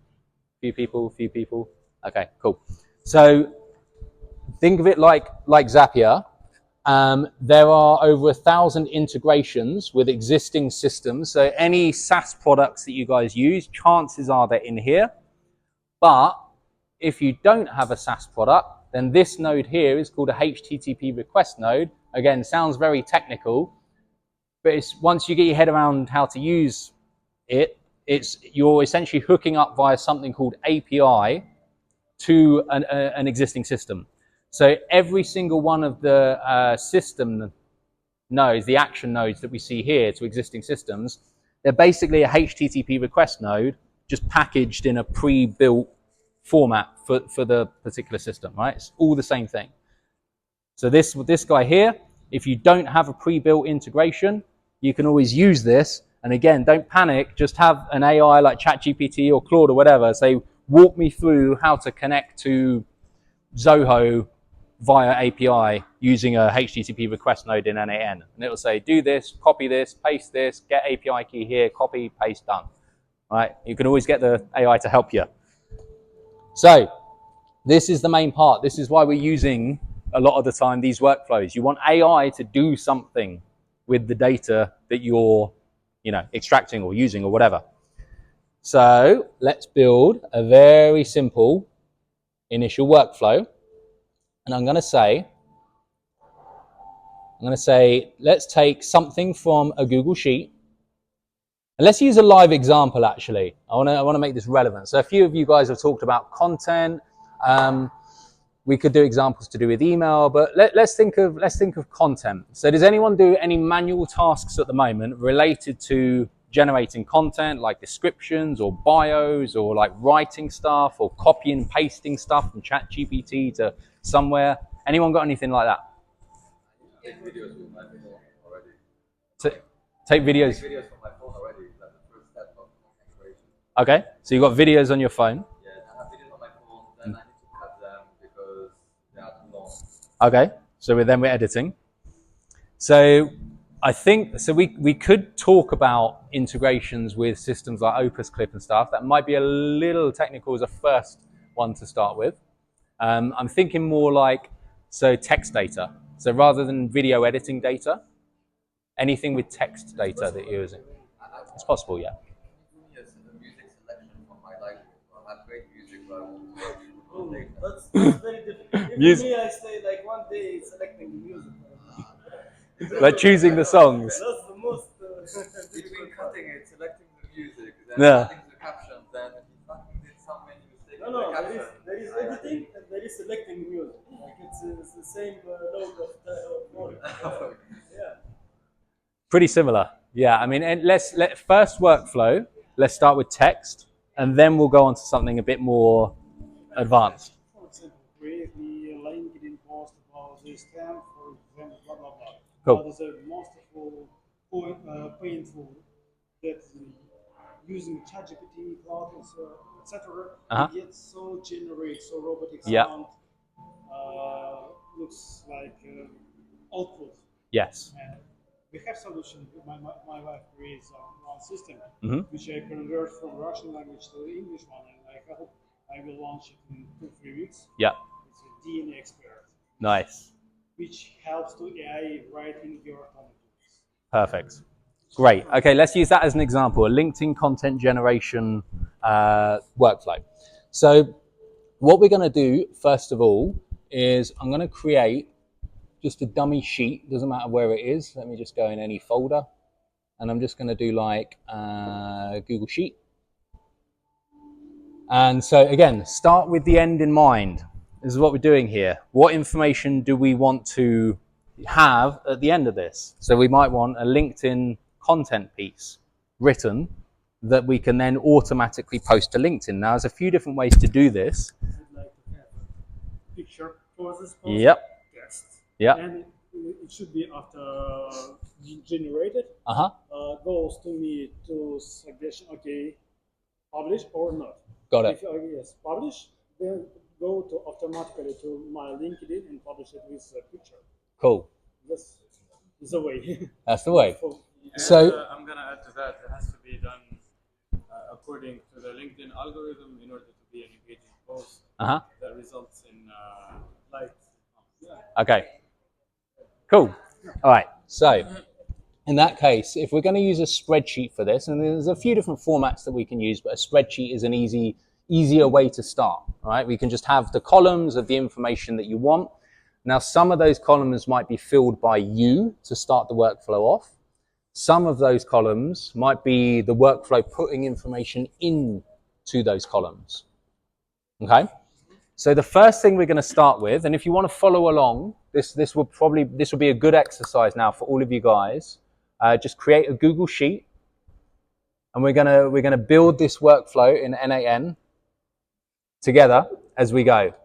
Few people. Okay, cool. So think of it like Zapier. There are over 1,000 integrations with existing systems. So any SaaS products that you guys use, chances are they're in here. But if you don't have a SaaS product, then this node here is called a HTTP request node. Again, sounds very technical, but it's once you get your head around how to use it, you're essentially hooking up via something called API to an existing system. So every single one of the system nodes, the action nodes that we see here to existing systems, they're basically a HTTP request node just packaged in a pre-built format for the particular system, right? It's all the same thing. So this guy here, if you don't have a pre-built integration, you can always use this. And again, don't panic, just have an AI like ChatGPT or Claude or whatever, say, walk me through how to connect to Zoho via API using a HTTP request node in n8n. And it will say, do this, copy this, paste this, get API key here, copy, paste, done. Right? You can always get the AI to help you. So this is the main part. This is why we're using a lot of the time these workflows. You want AI to do something with the data that you're extracting or using or whatever. So let's build a very simple initial workflow. And I'm going to say, let's take something from a Google Sheet. And let's use a live example, actually. I want to make this relevant. So a few of you guys have talked about content. We could do examples to do with email, but let's think of content. So does anyone do any manual tasks at the moment related to generating content, like descriptions or bios, or like writing stuff or copy and pasting stuff from ChatGPT to somewhere? Anyone got anything like that? Take videos with my phone already. Take videos. Take videos from my phone already. That's the first step of content creation. Okay, so you've got videos on your phone. Yeah, I have videos on my phone, then I need to cut them because they are too long. Okay, so we're editing. So I think, so we could talk about integrations with systems like Opus Clip and stuff. That might be a little technical as a first one to start with. I'm thinking more like, so text data. So rather than video editing data, anything with text data that you're using. It's possible, yeah. Yes, the music selection from my library. I have great music, but I want to Oh, data. that's very difficult. If Music. me, I stay like one day selecting the music. Like choosing the songs. That's the most Between difficult part. cutting it, selecting the music, then Yeah. adding the captions, then he fucking did so many mistakes No, in the no, caption. there is editing and there is selecting the music. Like it's the same load of volume. Yeah. Pretty similar. Yeah, I mean, and let first workflow, let's start with text, and then we'll go on to something a bit more advanced. For example, create the LinkedIn post about this stamp, for example, blah blah blah. Cool. But the most painful that using ChatGPT, Cloud, etc. Uh-huh. It gets so generic, so robotic Yeah. sound. Looks like output. Yes. And we have solution. My wife creates one system Mhm. which I convert from Russian language to English one, and I hope I will launch it in 2-3 weeks. Yeah. It's a DNA expert, Nice. which helps to AI writing your own tools. Perfect. Great. Okay, let's use that as an example, a LinkedIn content generation workflow. So what we're going to do, first of all, is I'm going to create just a dummy sheet. Doesn't matter where it is. Let me just go in any folder. And I'm just going to do like Google Sheet. And so again, start with the end in mind. This is what we're doing here. What information do we want to have at the end of this? So we might want a LinkedIn content piece written that we can then automatically post to LinkedIn. Now, there's a few different ways to do this. I'd like to have a picture for this post. Yep. Text. Yep. And it should be after generated. Uh-huh. Goes to me to suggestion. Okay, publish or not. Got it. If yes, publish, then go to automatically to my LinkedIn and publish it with a picture. Cool. This is the way. That's the way. And, So- I'm gonna add to that. It has to be done according to the LinkedIn algorithm in order to be an engaging post Uh-huh. that results in likes. Okay. Cool. All right. So in that case, if we're going to use a spreadsheet for this, and there's a few different formats that we can use, but a spreadsheet is an easier way to start. All right. We can just have the columns of the information that you want. Now, some of those columns might be filled by you to start the workflow off. Some of those columns might be the workflow putting information into those columns. Okay. So the first thing we're going to start with, and if you want to follow along, this will be a good exercise now for all of you guys. Just create a Google Sheet, and we're gonna build this workflow in n8n together as we go.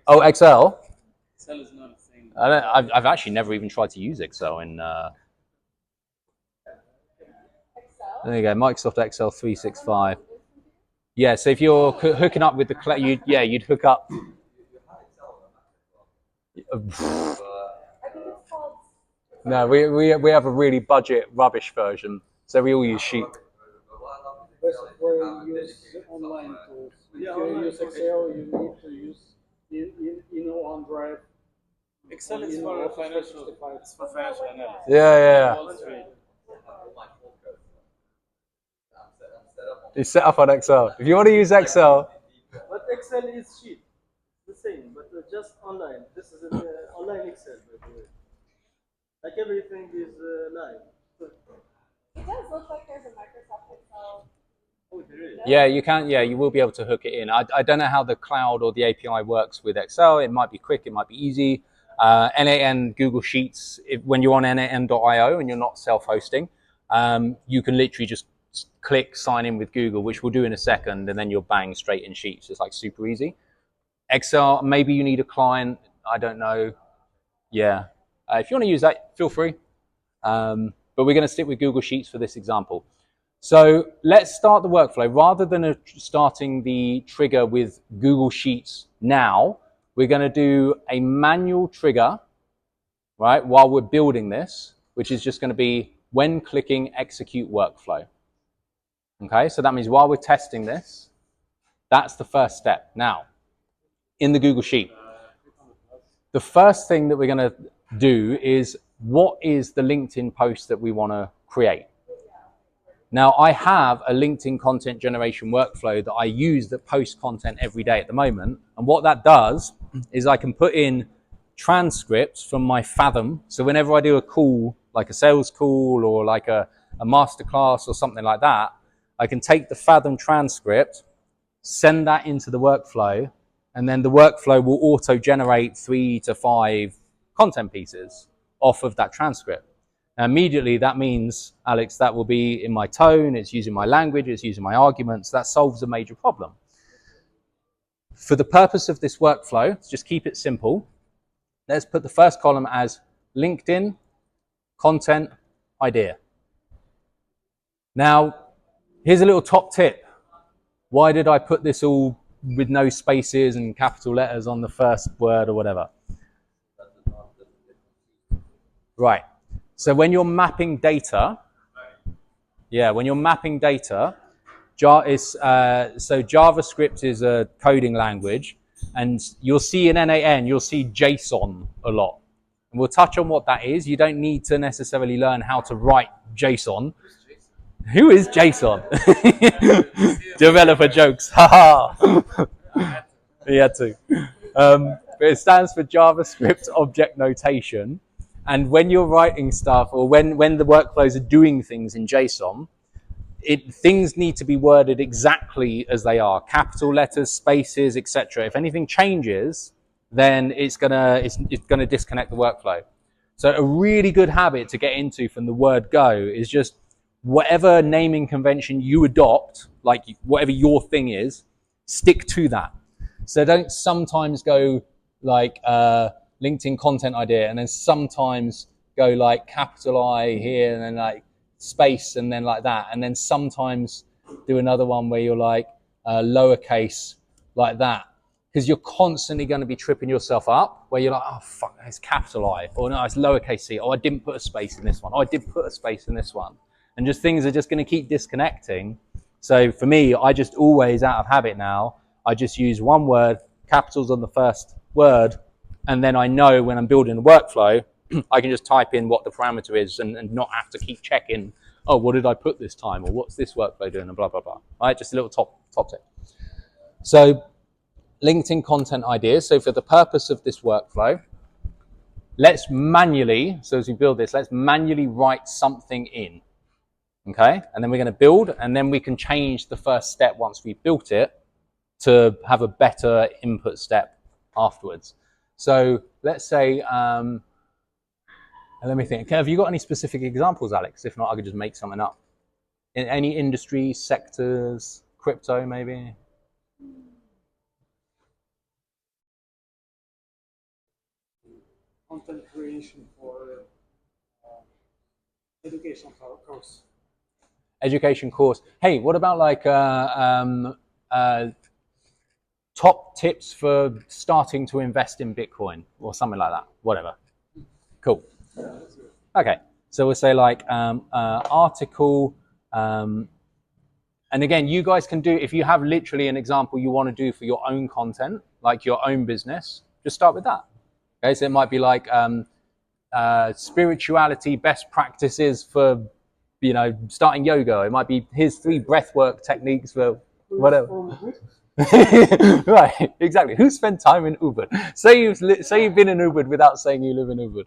Oh, Excel. Excel is not a thing. I've actually never even tried to use Excel in. There you go, Microsoft Excel 365. Yeah, so if you're hooking up with the you'd hook up. No, we have a really budget rubbish version, so we all use Sheet. Best way to use online tools. If you use Excel, you need to use OneDrive. Excel is for financial. It's for financial analysis. Yeah. Wall Street. It's set up on Excel. If you want to use Excel, But Excel is sheet. The same, but just online. This is an online Excel, by the way. Like everything is live. It does look like there's a Microsoft Excel. Oh, there is. Yeah, you can. Yeah, you will be able to hook it in. I don't know how the cloud or the API works with Excel. It might be quick. It might be easy. n8n Google Sheets. When you're on n8n.io and you're not self-hosting, you can literally just click sign in with Google, which we'll do in a second, and then you're bang straight in Sheets. It's like super easy. Excel, maybe you need a client. I don't know. Yeah, if you want to use that, feel free. But we're going to stick with Google Sheets for this example. So let's start the workflow. Rather than starting the trigger with Google Sheets now, we're going to do a manual trigger, right, while we're building this, which is just going to be when clicking execute workflow. Okay, so that means while we're testing this, that's the first step. Now, in the Google Sheet, the first thing that we're going to do is what is the LinkedIn post that we want to create? Now, I have a LinkedIn content generation workflow that I use that posts content every day at the moment. And what that does is I can put in transcripts from my Fathom. So whenever I do a call, like a sales call or like a masterclass or something like that, I can take the Fathom transcript, send that into the workflow, and then the workflow will auto-generate 3 to 5 content pieces off of that transcript. Now, immediately, that means, Alex, that will be in my tone, it's using my language, it's using my arguments. That solves a major problem. For the purpose of this workflow, let's just keep it simple. Let's put the first column as LinkedIn content idea. Now, here's a little top tip. Why did I put this all with no spaces and capital letters on the first word or whatever? Right. So when you're mapping data, when you're mapping data, so JavaScript is a coding language, and you'll see in n8n, you'll see JSON a lot. And we'll touch on what that is. You don't need to necessarily learn how to write JSON. Who is JSON? Developer jokes. Haha. He had to. But it stands for JavaScript Object Notation. And when you're writing stuff, or when the workflows are doing things in JSON, things need to be worded exactly as they are. Capital letters, spaces, etc. If anything changes, then it's gonna disconnect the workflow. So a really good habit to get into from the word go is just whatever naming convention you adopt, like whatever your thing is, stick to that. So don't sometimes go like LinkedIn content idea and then sometimes go like capital I here and then like space and then like that, and then sometimes do another one where you're like lowercase like that, because you're constantly going to be tripping yourself up where you're like, oh fuck, it's capital I, or no, it's lowercase c, oh I didn't put a space in this one, oh I did put a space in this one, and just things are just going to keep disconnecting. So for me, I just always, out of habit now, I just use one word, capitals on the first word, and then I know when I'm building a workflow, I can just type in what the parameter is and not have to keep checking, oh, what did I put this time? Or what's this workflow doing? And blah, blah, blah. All right, just a little top tip. So LinkedIn content ideas. So for the purpose of this workflow, let's manually, so as we build this, let's manually write something in. Okay, and then we're going to build, and then we can change the first step once we've built it to have a better input step afterwards. So let's say, let me think. Have you got any specific examples, Alex? If not, I could just make something up. In any industry, sectors, crypto maybe? Content creation for education course. Education course. Hey, what about like top tips for starting to invest in Bitcoin or something like that? Whatever. Cool. Okay, so we'll say like article, and again, you guys can do, if you have literally an example you want to do for your own content, like your own business, just start with that. Okay, so it might be like spirituality best practices for, you know, starting yoga. It might be here's 3 breathwork techniques for whatever. Right, exactly. Who spent time in Ubud? Say you've been in Ubud without saying you live in Ubud.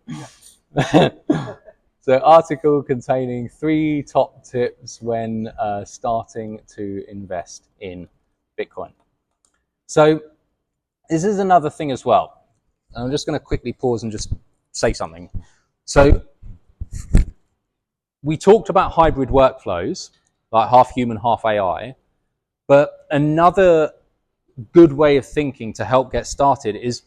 So article containing 3 top tips when starting to invest in Bitcoin. So this is another thing as well. I'm just going to quickly pause and just say something. So we talked about hybrid workflows, like half human, half AI. But another good way of thinking to help get started is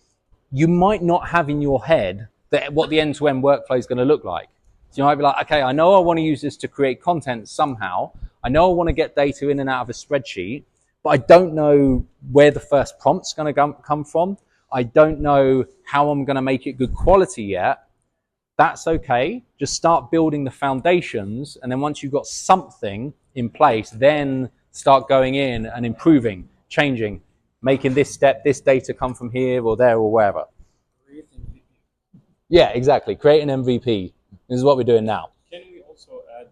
you might not have in your head what the end-to-end workflow is going to look like. So you might be like, okay, I know I want to use this to create content somehow. I know I want to get data in and out of a spreadsheet, but I don't know where the first prompt's going to come from. I don't know how I'm going to make it good quality yet. That's okay. Just start building the foundations. And then once you've got something in place, then start going in and improving, changing, making this step, this data come from here or there or wherever. Yeah, exactly. Create an MVP. This is what we're doing now. Can we also add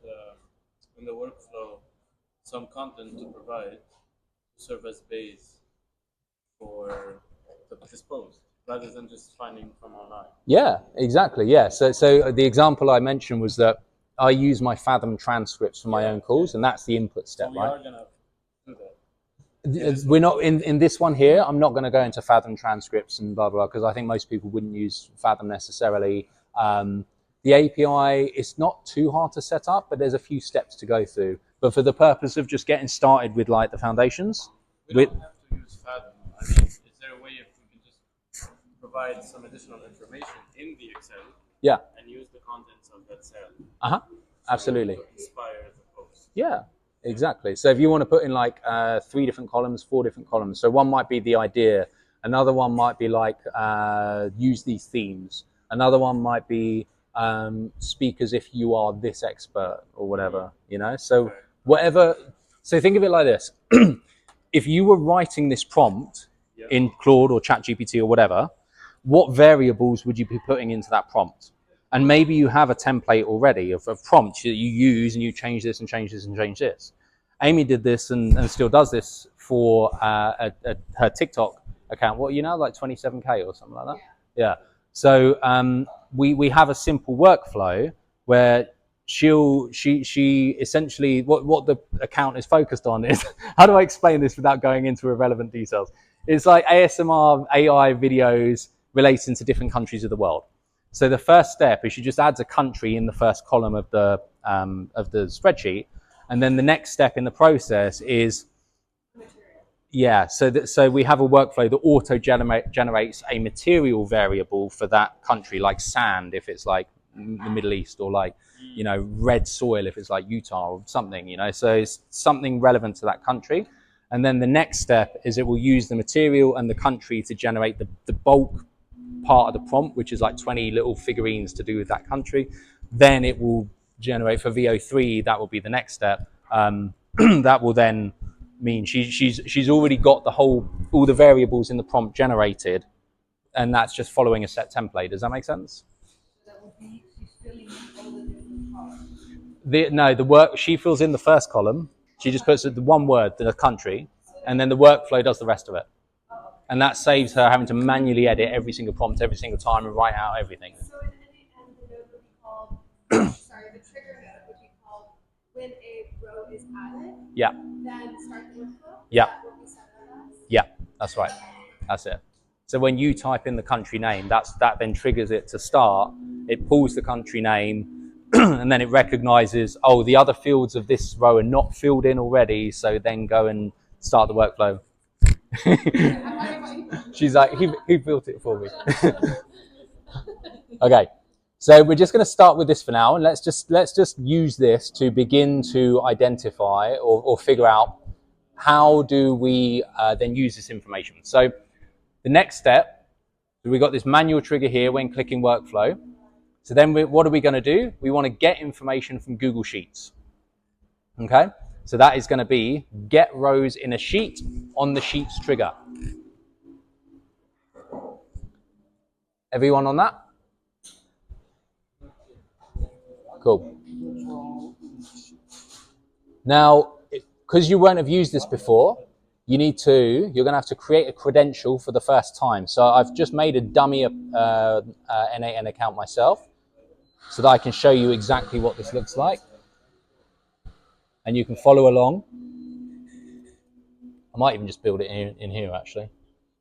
in the workflow some content to provide to serve as base for this post rather than just finding from online? Yeah, exactly. Yeah. So the example I mentioned was that I use my Fathom transcripts for my own calls, and that's the input step, so we right? are gonna do that. We're not in this one here. I'm not going to go into Fathom transcripts and blah blah because I think most people wouldn't use Fathom necessarily. The API is not too hard to set up, but there's a few steps to go through. But for the purpose of just getting started with like the foundations, we don't have to use Fathom. I mean, is there a way if we can just provide some additional information in the Excel? Yeah. And use the contents of that cell. Absolutely. To inspire the post. Yeah. Exactly. So if you want to put in like 3 different columns, 4 different columns. So one might be the idea. Another one might be like use these themes. Another one might be speak as if you are this expert or whatever, you know? So whatever. So think of it like this. If you were writing this prompt in Claude or ChatGPT or whatever, what variables would you be putting into that prompt? And maybe you have a template already of a prompt that you use and you change this and change this and change this. Amy did this and still does this for her TikTok account. What, you know, like 27K or something like that? Yeah. So we have a simple workflow where she essentially, what the account is focused on is, how do I explain this without going into irrelevant details? It's like ASMR AI videos relating to different countries of the world. So the first step is she just adds a country in the first column of the spreadsheet, and then the next step in the process is, yeah. So we have a workflow that auto generates a material variable for that country, like sand if it's like the Middle East, or like, you know, red soil if it's like Utah or something, you know. So it's something relevant to that country, and then the next step is it will use the material and the country to generate the bulk part of the prompt, which is like 20 little figurines to do with that country. Then it will generate for VO3. That will be the next step. That will then mean she's already got all the variables in the prompt generated, and that's just following a set template. Does that make sense? That would be she's filling in all the different columns. The work she fills in the first column. She just puts the one word, the country, and then the workflow does the rest of it. And that saves her having to manually edit every single prompt every single time and write out everything. So in n8n, the node would be called, sorry, the trigger node would be called when a row is added. Yeah. Then start the workflow. Yeah. That will be set up as. Yeah, that's right. That's it. So when you type in the country name, that then triggers it to start. It pulls the country name, and then it recognizes, oh, the other fields of this row are not filled in already, so then go and start the workflow. She's like, he built it for me. Okay, so we're just going to start with this for now, and let's just use this to begin to identify or figure out how do we then use this information. So the next step, we've got this manual trigger here when clicking workflow. So then what are we going to do? We want to get information from Google Sheets. Okay. So that is going to be get rows in a sheet on the Sheets trigger. Everyone on that? Cool. Now, because you won't have used this before, you're going to have to create a credential for the first time. So I've just made a dummy n8n account myself. so that I can show you exactly what this looks like. And you can follow along. I might even just build it in here actually.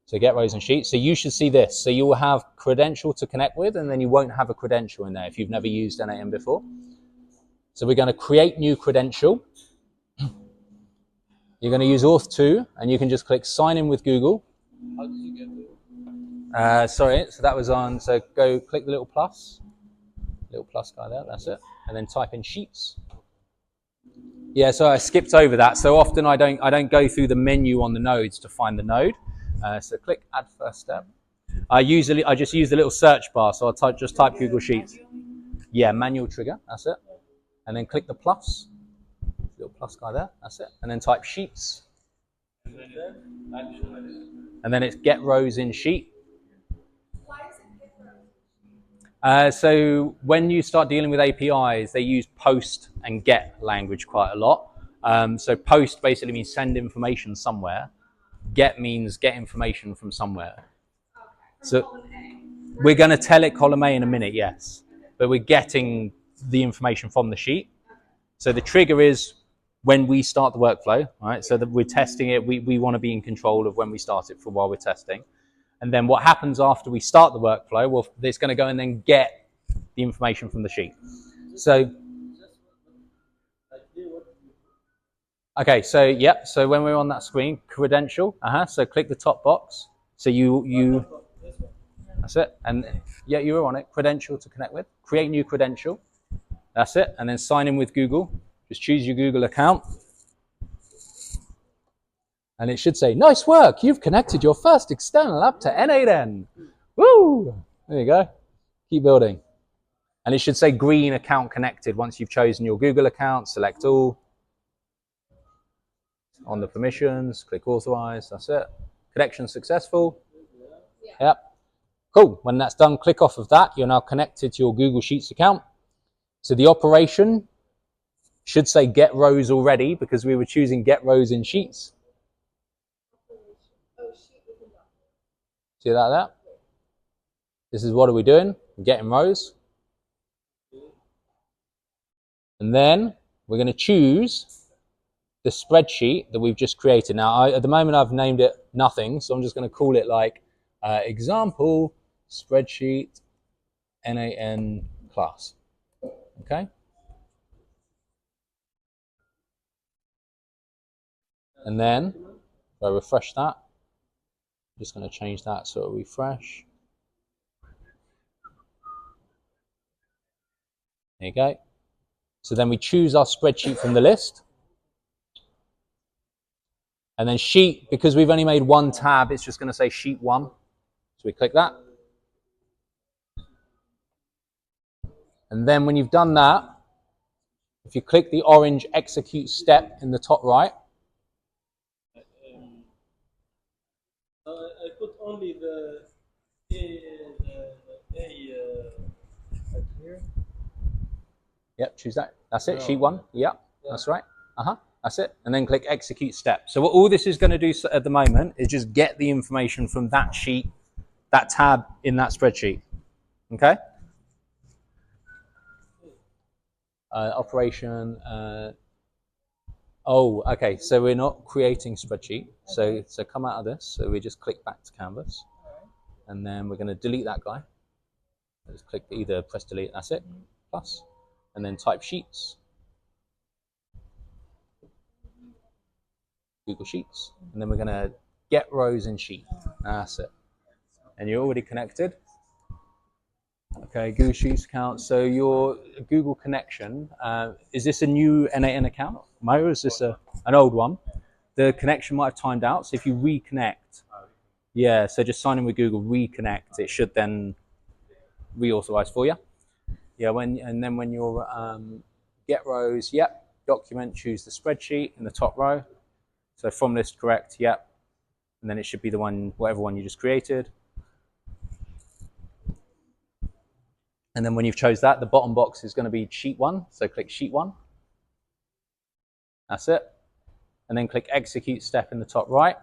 So get rows and sheets. So you should see this. So you will have credential to connect with, and then you won't have a credential in there if you've never used n8n before. So we're going to create new credential. You're going to use auth2, and you can just click sign in with Google. How did you get there? Sorry, so that was on, so go click the little plus guy there, that's it. And then type in sheets. Yeah, so I skipped over that. So often I don't go through the menu on the nodes to find the node. So click add first step. I just use the little search bar, so I'll just type Google Sheets. Yeah, manual trigger, that's it. And then click the plus, little plus guy there, that's it. And then type sheets. And then it's get rows in sheet. Why is it get rows? So when you start dealing with APIs, they use post and get language quite a lot. So post basically means send information somewhere. Get means get information from somewhere. Okay. From So column A. we're going to tell it column A in a minute, yes. But we're getting the information from the sheet. So the trigger is when we start the workflow, right? So that we're testing it. We want to be in control of when we start it for while we're testing. And then what happens after we start the workflow, well, it's going to go and then get the information from the sheet. So, okay, so yep. So when we're on that screen, credential. So click the top box. So you. That's it. And yeah, you were on it. Credential to connect with. Create new credential. That's it. And then sign in with Google. Just choose your Google account. And it should say, nice work. You've connected your first external app to n8n. Woo! There you go. Keep building. And it should say green account connected once you've chosen your Google account. Select all. On the permissions, click authorize. That's it. Connection successful. Yep. Cool. When that's done, click off of that. You're now connected to your Google Sheets account. So the operation should say get rows already because we were choosing get rows in sheets. See that there? This is what are we doing? We're getting rows. And then we're going to choose the spreadsheet that we've just created. Now, at the moment, I've named it nothing, so I'm just going to call it like example spreadsheet n8n class. Okay? And then if I refresh that, I'm just going to change that so it'll refresh. There you go. So then we choose our spreadsheet from the list. And then sheet, because we've only made one tab, it's just going to say sheet 1. So we click that. And then when you've done that, if you click the orange execute step in the top right. I put only the here. Yep, choose that. That's it, sheet 1. Yep, that's right. That's it. And then click execute step. So what all this is going to do at the moment is just get the information from that sheet, that tab in that spreadsheet. Okay? Operation. Okay. So we're not creating spreadsheet. So come out of this. So we just click back to canvas. And then we're going to delete that guy. Just click either press delete. That's it. Plus. And then type sheets. Google Sheets, and then we're going to get rows in sheet. That's it. And you're already connected. Okay, Google Sheets account. So your Google connection, is this a new n8n account, Mo, or is this an old one? The connection might have timed out, so if you reconnect, yeah, so just sign in with Google, reconnect, it should then reauthorize for you. Yeah, and then when you're get rows, yep, document, choose the spreadsheet in the top row. So from list correct, yep. And then it should be the one, whatever one you just created. And then when you've chose that, the bottom box is going to be sheet 1. So click sheet 1. That's it. And then click execute step in the top right.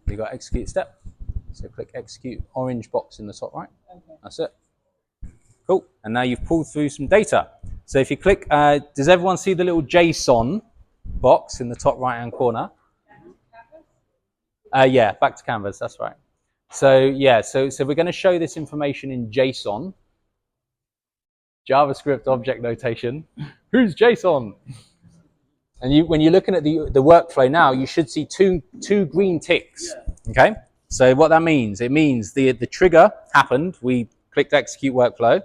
You got execute step. So click execute, orange box in the top right. That's it. Cool. And now you've pulled through some data. So if you click, does everyone see the little JSON box in the top right-hand corner? Yeah, back to Canvas, that's right. So yeah, so we're going to show this information in JSON. JavaScript object notation. Who's JSON? And when you're looking at the workflow now, you should see two green ticks. Okay? So what that means, it means the trigger happened, we clicked execute workflow,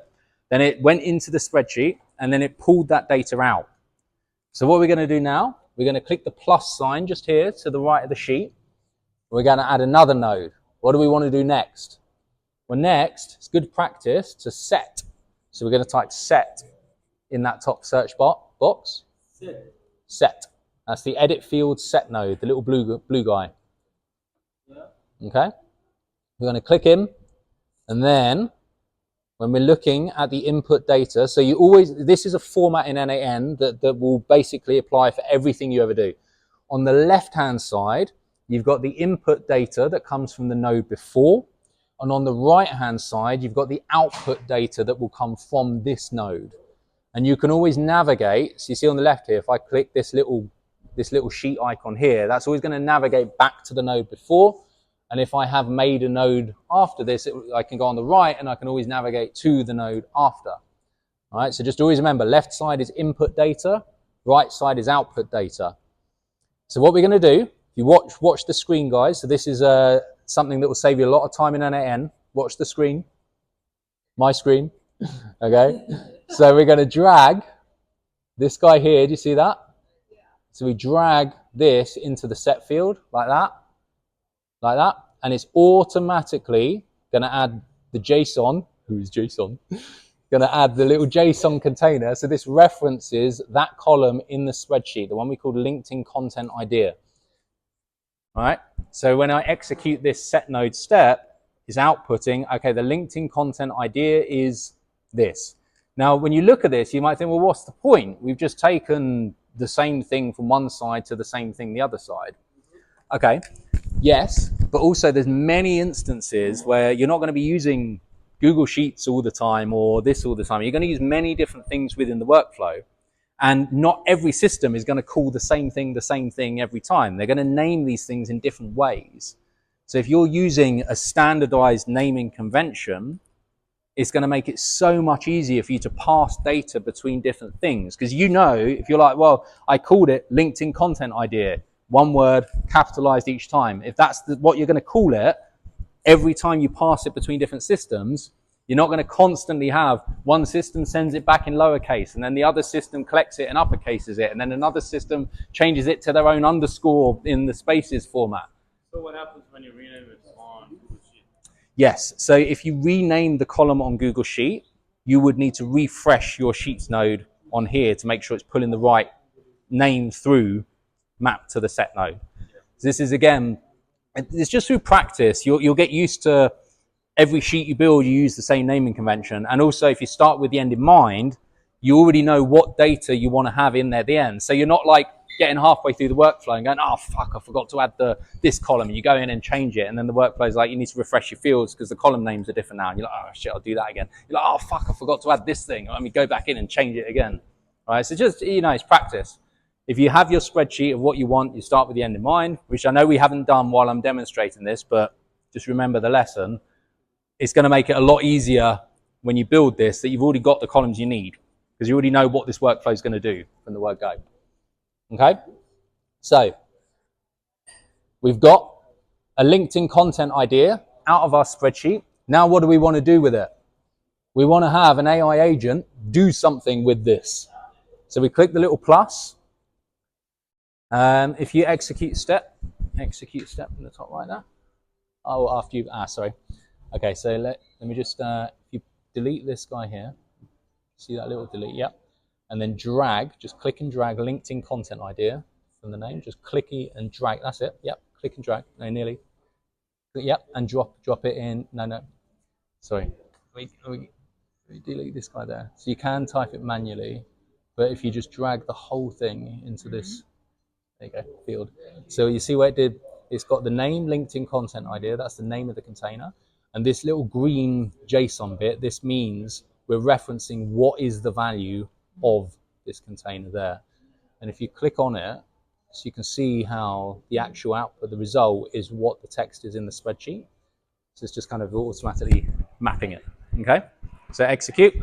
then it went into the spreadsheet, and then it pulled that data out. So what we're going to do now, we're going to click the plus sign just here to the right of the sheet. We're going to add another node. What do we want to do next? Well, next, it's good practice to set. So we're going to type set in that top search box. Set. That's the edit field set node, the little blue guy. Okay? We're going to click him, and then when we're looking at the input data, so you always, this is a format in n8n that will basically apply for everything you ever do. On the left-hand side, you've got the input data that comes from the node before, and on the right-hand side, you've got the output data that will come from this node. And you can always navigate, so you see on the left here, if I click this little sheet icon here, that's always going to navigate back to the node before. And if I have made a node after this, I can go on the right and I can always navigate to the node after. All right, so just always remember, left side is input data, right side is output data. So what we're going to do, if you watch the screen, guys, so this is something that will save you a lot of time in n8n. Watch the screen, my screen, okay? So we're going to drag this guy here, do you see that? So we drag this into the set field like that, and it's automatically going to add the JSON, who's JSON, going to add the little JSON container. So this references that column in the spreadsheet, the one we called LinkedIn content idea. All right, so when I execute this set node step, it's outputting, okay, the LinkedIn content idea is this. Now, when you look at this, you might think, well, what's the point? We've just taken the same thing from one side to the same thing the other side. Okay, yes, but also there's many instances where you're not going to be using Google Sheets all the time or this all the time. You're going to use many different things within the workflow. And not every system is going to call the same thing every time. They're going to name these things in different ways. So if you're using a standardized naming convention, it's going to make it so much easier for you to pass data between different things. Because you know, if you're like, well, I called it LinkedIn content idea, one word, capitalized each time. If that's what you're going to call it, every time you pass it between different systems, you're not going to constantly have one system sends it back in lowercase, and then the other system collects it and uppercases it, and then another system changes it to their own underscore in the spaces format. So what happens when you rename it on Google Sheet? Yes, so if you rename the column on Google Sheet, you would need to refresh your Sheets node on here to make sure it's pulling the right name through mapped to the set node. So this is, again, it's just through practice. You'll get used to every sheet you build, you use the same naming convention. And also, if you start with the end in mind, you already know what data you want to have in there at the end. So you're not like getting halfway through the workflow and going, oh, fuck, I forgot to add this column. And you go in and change it. And then the workflow is like, you need to refresh your fields because the column names are different now. And you're like, oh, shit, I'll do that again. You're like, oh, fuck, I forgot to add this thing. Let me go back in and change it again. All right, so just, it's practice. If you have your spreadsheet of what you want, you start with the end in mind, which I know we haven't done while I'm demonstrating this, but just remember the lesson. It's going to make it a lot easier when you build this that you've already got the columns you need because you already know what this workflow is going to do from the word go. Okay? So we've got a LinkedIn content idea out of our spreadsheet. Now what do we want to do with it? We want to have an AI agent do something with this. So we click the little plus. If you execute step in the top right there. Oh, after you, sorry. Okay, so let me just, if you delete this guy here, see that little delete, yep. And then drag, just click and drag LinkedIn content idea from the name, just click and drag, that's it, yep, click and drag, no, nearly. Yep, and drop it in, no, sorry. We delete this guy there. So you can type it manually, but if you just drag the whole thing into this, there you go, field. So you see what it did? it's got the name LinkedIn content idea. That's the name of the container. And this little green JSON bit, this means we're referencing what is the value of this container there. And if you click on it, so you can see how the actual output, the result is what the text is in the spreadsheet. So it's just kind of automatically mapping it. Okay, so execute.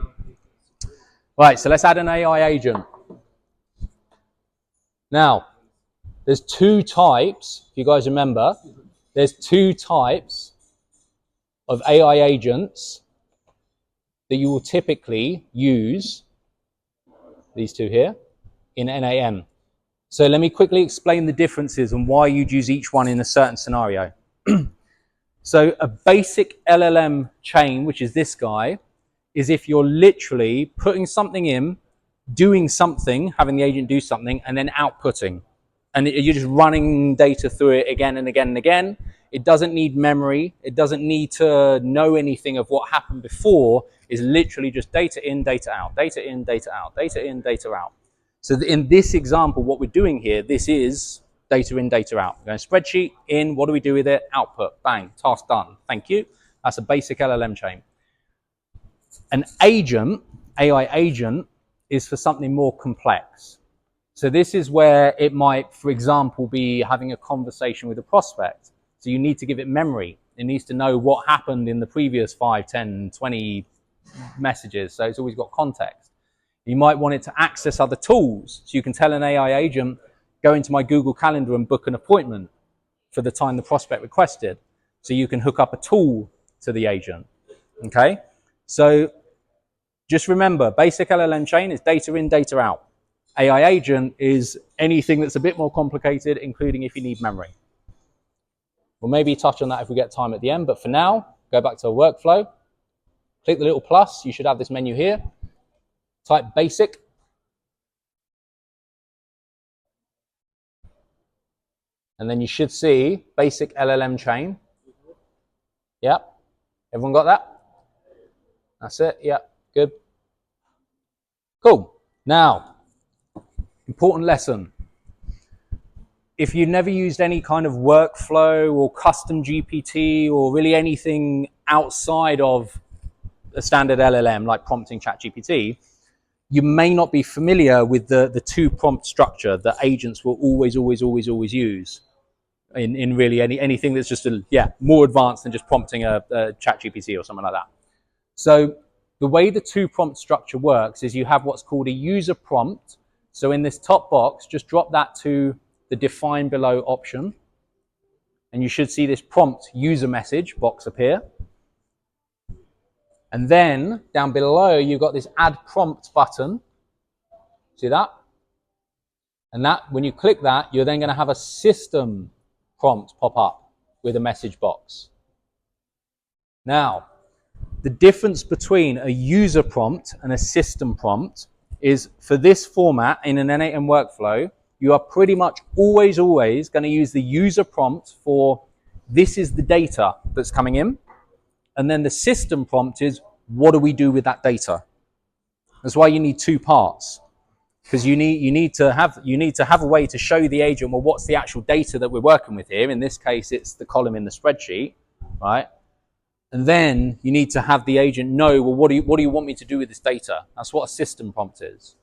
Right, so let's add an AI agent. Now, there's two types, if you guys remember, there's two types of AI agents that you will typically use, these two here, in n8n. So let me quickly explain the differences and why you'd use each one in a certain scenario. So a basic LLM chain, which is this guy, is if you're literally putting something in, doing something, having the agent do something, and then outputting. And you're just running data through it again and again and again. It doesn't need memory. It doesn't need to know anything of what happened before. It's literally just data in, data out, data in, data out, data in, data out. So in this example, what we're doing here, this is data in, data out. We're going spreadsheet in, what do we do with it? Output, bang, task done. Thank you. That's a basic LLM chain. An agent, AI agent, is for something more complex. So this is where it might, for example, be having a conversation with a prospect. So you need to give it memory. It needs to know what happened in the previous 5, 10, 20 messages. So it's always got context. You might want it to access other tools. So you can tell an AI agent, go into my Google Calendar and book an appointment for the time the prospect requested. So you can hook up a tool to the agent. Okay? So just remember, basic LLM chain is data in, data out. AI agent is anything that's a bit more complicated, including if you need memory. We'll maybe touch on that if we get time at the end, but for now, go back to a workflow. Click the little plus. You should have this menu here. Type basic. And then you should see basic LLM chain. Yep. Everyone got that? That's it. Yep. Good. Cool. Now, important lesson. If you've never used any kind of workflow or custom GPT or really anything outside of a standard LLM like prompting ChatGPT, you may not be familiar with the two prompt structure that agents will always use in really anything that's just more advanced than just prompting a ChatGPT or something like that. So the way the two prompt structure works is you have what's called a user prompt. So in this top box, just drop that to the define below option. And you should see this prompt user message box appear. And then down below, you've got this add prompt button. See that? And that, when you click that, you're then going to have a system prompt pop up with a message box. Now, the difference between a user prompt and a system prompt is for this format in an n8n workflow, you are pretty much always going to use the user prompt for this is the data that's coming in. And then the system prompt is, what do we do with that data? That's why you need two parts, because you need to have a way to show the agent, well, what's the actual data that we're working with here? In this case, it's the column in the spreadsheet, right? And then you need to have the agent know, well, what do you want me to do with this data? That's what a system prompt is.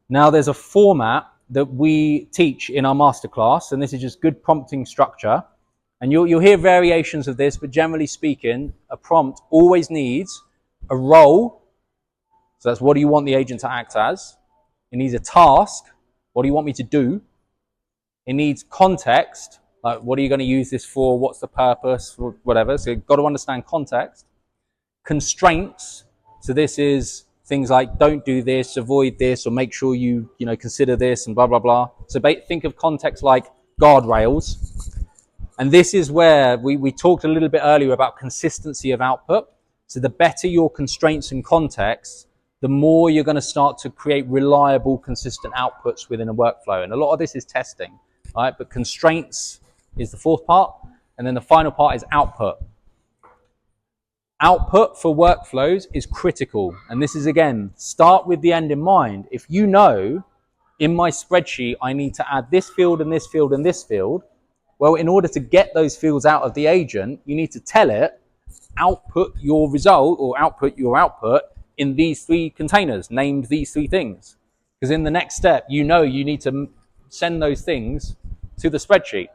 Now, there's a format that we teach in our masterclass, and this is just good prompting structure. And you'll hear variations of this, but generally speaking, a prompt always needs a role. So that's what do you want the agent to act as? It needs a task. What do you want me to do? It needs context. Like, what are you going to use this for? What's the purpose? Whatever. So you've got to understand context. Constraints. So this is things like don't do this, avoid this, or make sure you consider this, and blah, blah, blah. So think of context like guardrails. And this is where we talked a little bit earlier about consistency of output. So the better your constraints and context, the more you're going to start to create reliable, consistent outputs within a workflow. And a lot of this is testing, right? But constraints is the fourth part. And then the final part is output. Output for workflows is critical. And this is, again, start with the end in mind. If you know in my spreadsheet I need to add this field and this field and this field, Well, in order to get those fields out of the agent, you need to tell it, output your result or output your output in these 3 containers, named these 3 things. Because in the next step, you know you need to send those things to the spreadsheet.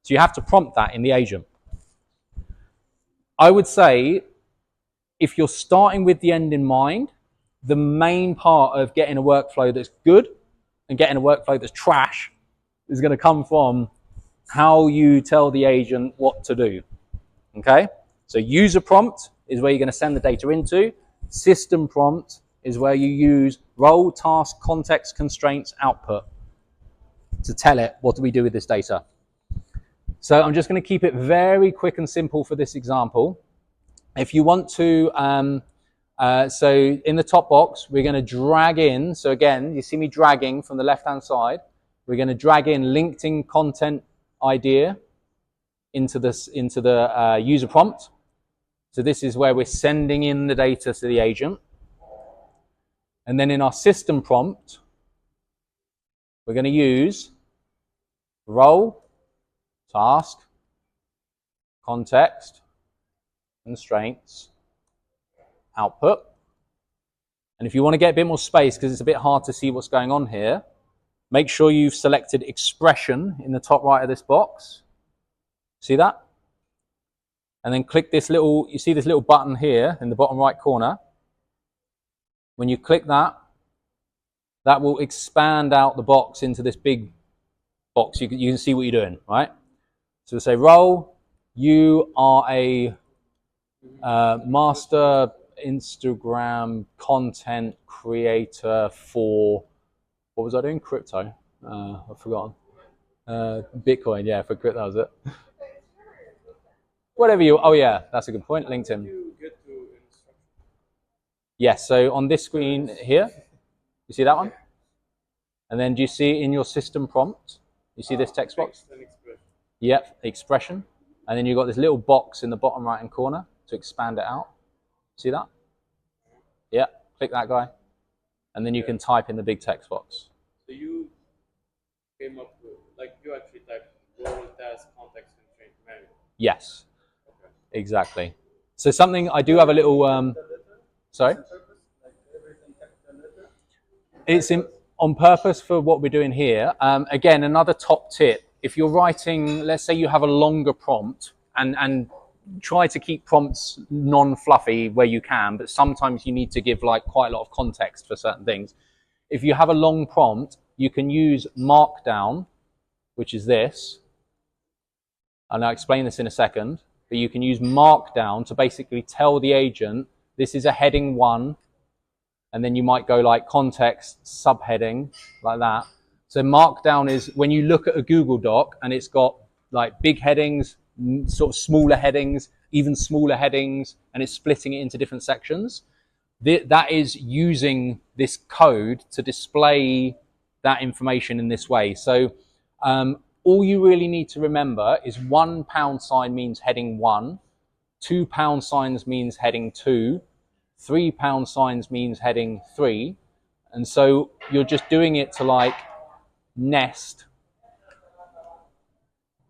So you have to prompt that in the agent. I would say if you're starting with the end in mind, the main part of getting a workflow that's good and getting a workflow that's trash is going to come from how you tell the agent what to do. Okay? So user prompt is where you're going to send the data into. System prompt is where you use role, task, context, constraints, output to tell it what do we do with this data. So I'm just going to keep it very quick and simple for this example. If you want to, so in the top box, we're going to drag in. So again, you see me dragging from the left-hand side. We're going to drag in LinkedIn content idea into the user prompt. So this is where we're sending in the data to the agent. And then in our system prompt, we're going to use role, task, context, constraints, output. And if you want to get a bit more space, because it's a bit hard to see what's going on here, make sure you've selected expression in the top right of this box. See that? And then click this little, you see this little button here in the bottom right corner. When you click that, that will expand out the box into this big box. You can see what you're doing, right? So we'll say, role, you are a master Instagram content creator for, what was I doing? Crypto. I've forgotten. Bitcoin, yeah, for crypto, that was it. Whatever you, oh yeah, that's a good point, LinkedIn. Yes, so on this screen here, you see that one? And then do you see in your system prompt, you see this text box? Yep, expression. And then you've got this little box in the bottom right hand corner to expand it out. See that? Yeah, click that guy. And then you can type in the big text box. So you came up with, like you actually typed role, task, context, constraint, manual. Yes, okay. Exactly. So something, I do have a little, sorry? It's on purpose for what we're doing here. Again, another top tip. If you're writing, let's say you have a longer prompt, and try to keep prompts non-fluffy where you can, but sometimes you need to give like quite a lot of context for certain things. If you have a long prompt, you can use Markdown, which is this. And I'll explain this in a second, but you can use Markdown to basically tell the agent, this is a heading 1, and then you might go like context, subheading, like that. So Markdown is when you look at a Google Doc and it's got like big headings, sort of smaller headings, even smaller headings, and it's splitting it into different sections. That is using this code to display that information in this way. So all you really need to remember is £1 sign means heading 1, £2 signs means heading 2, £3 signs means heading 3. And so you're just doing it to like nest.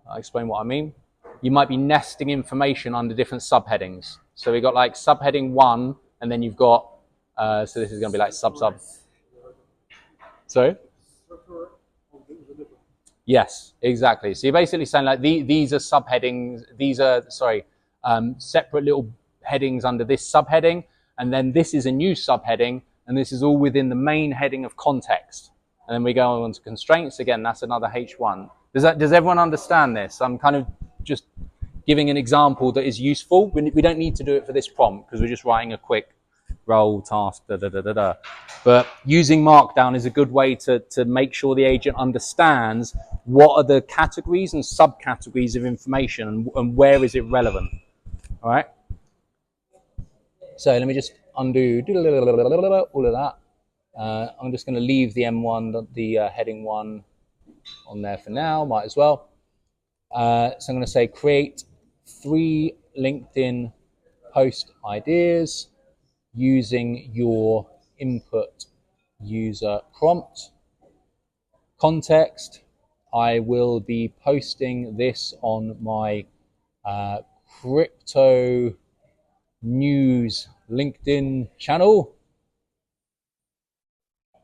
I'll explain what I mean. You might be nesting information under different subheadings. So we've got like subheading 1, and then you've got, so this is going to be like sub. Sorry? Yes, exactly. So you're basically saying like these are subheadings, these are, separate little headings under this subheading, and then this is a new subheading, and this is all within the main heading of context. And then we go on to constraints. Again, that's another H1. Does everyone understand this? I'm kind of just giving an example that is useful. We don't need to do it for this prompt because we're just writing a quick role, task, But using Markdown is a good way to make sure the agent understands what are the categories and subcategories of information and where is it relevant. All right? So let me just undo all of that. I'm just going to leave the M1, the heading 1 on there for now, might as well. So I'm going to say create 3 LinkedIn post ideas using your input user prompt. Context, I will be posting this on my crypto news LinkedIn channel.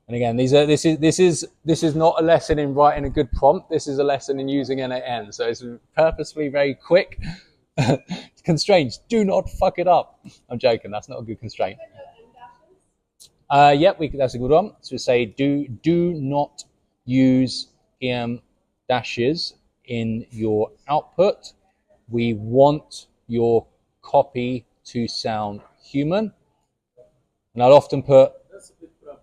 And again, this is not a lesson in writing a good prompt. This is a lesson in using n8n. So it's purposefully very quick. Constraints: do not fuck it up. I'm joking. That's not a good constraint. Yep, that's a good one. So say do not use dashes in your output. We want your copy to sound human. And I'll often put, That's a big problem.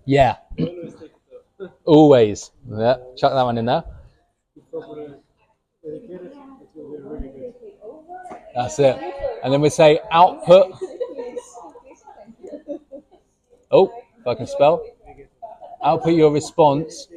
yeah, Always take it off. always. Yeah, chuck that one in there. If properly dedicated, it will be really good. That's it. And then we say output. Oh, if I can spell. Output your response.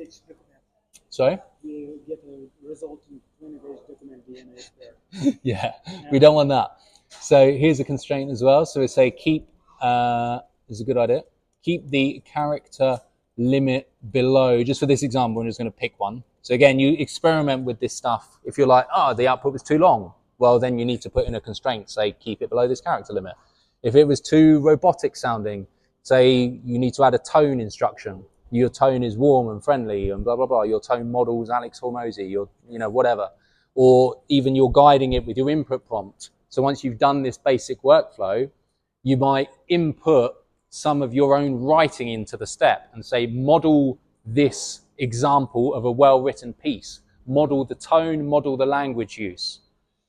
Sorry? You get a result in 20-page document DNA there. Yeah, we don't want that. So here's a constraint as well. So we say keep, is a good idea. Keep the character limit below. Just for this example, I'm just going to pick one. So again, you experiment with this stuff. If you're like, oh, the output was too long, well, then you need to put in a constraint. Say keep it below this character limit. If it was too robotic sounding, say you need to add a tone instruction. Your tone is warm and friendly and blah, blah, blah. Your tone models Alex Hormozy, your, whatever. Or even you're guiding it with your input prompt. So once you've done this basic workflow, you might input some of your own writing into the step and say, model this example of a well-written piece. Model the tone, model the language use.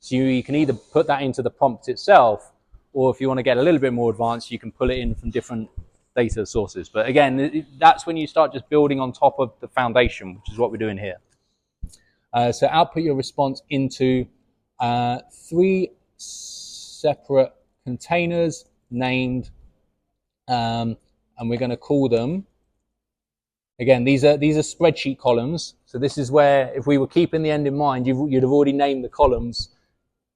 So you can either put that into the prompt itself, or if you want to get a little bit more advanced, you can pull it in from different data sources. But again, that's when you start just building on top of the foundation, which is what we're doing here. So output your response into 3 separate containers named, and we're going to call them, again, these are spreadsheet columns. So this is where, if we were keeping the end in mind, you'd have already named the columns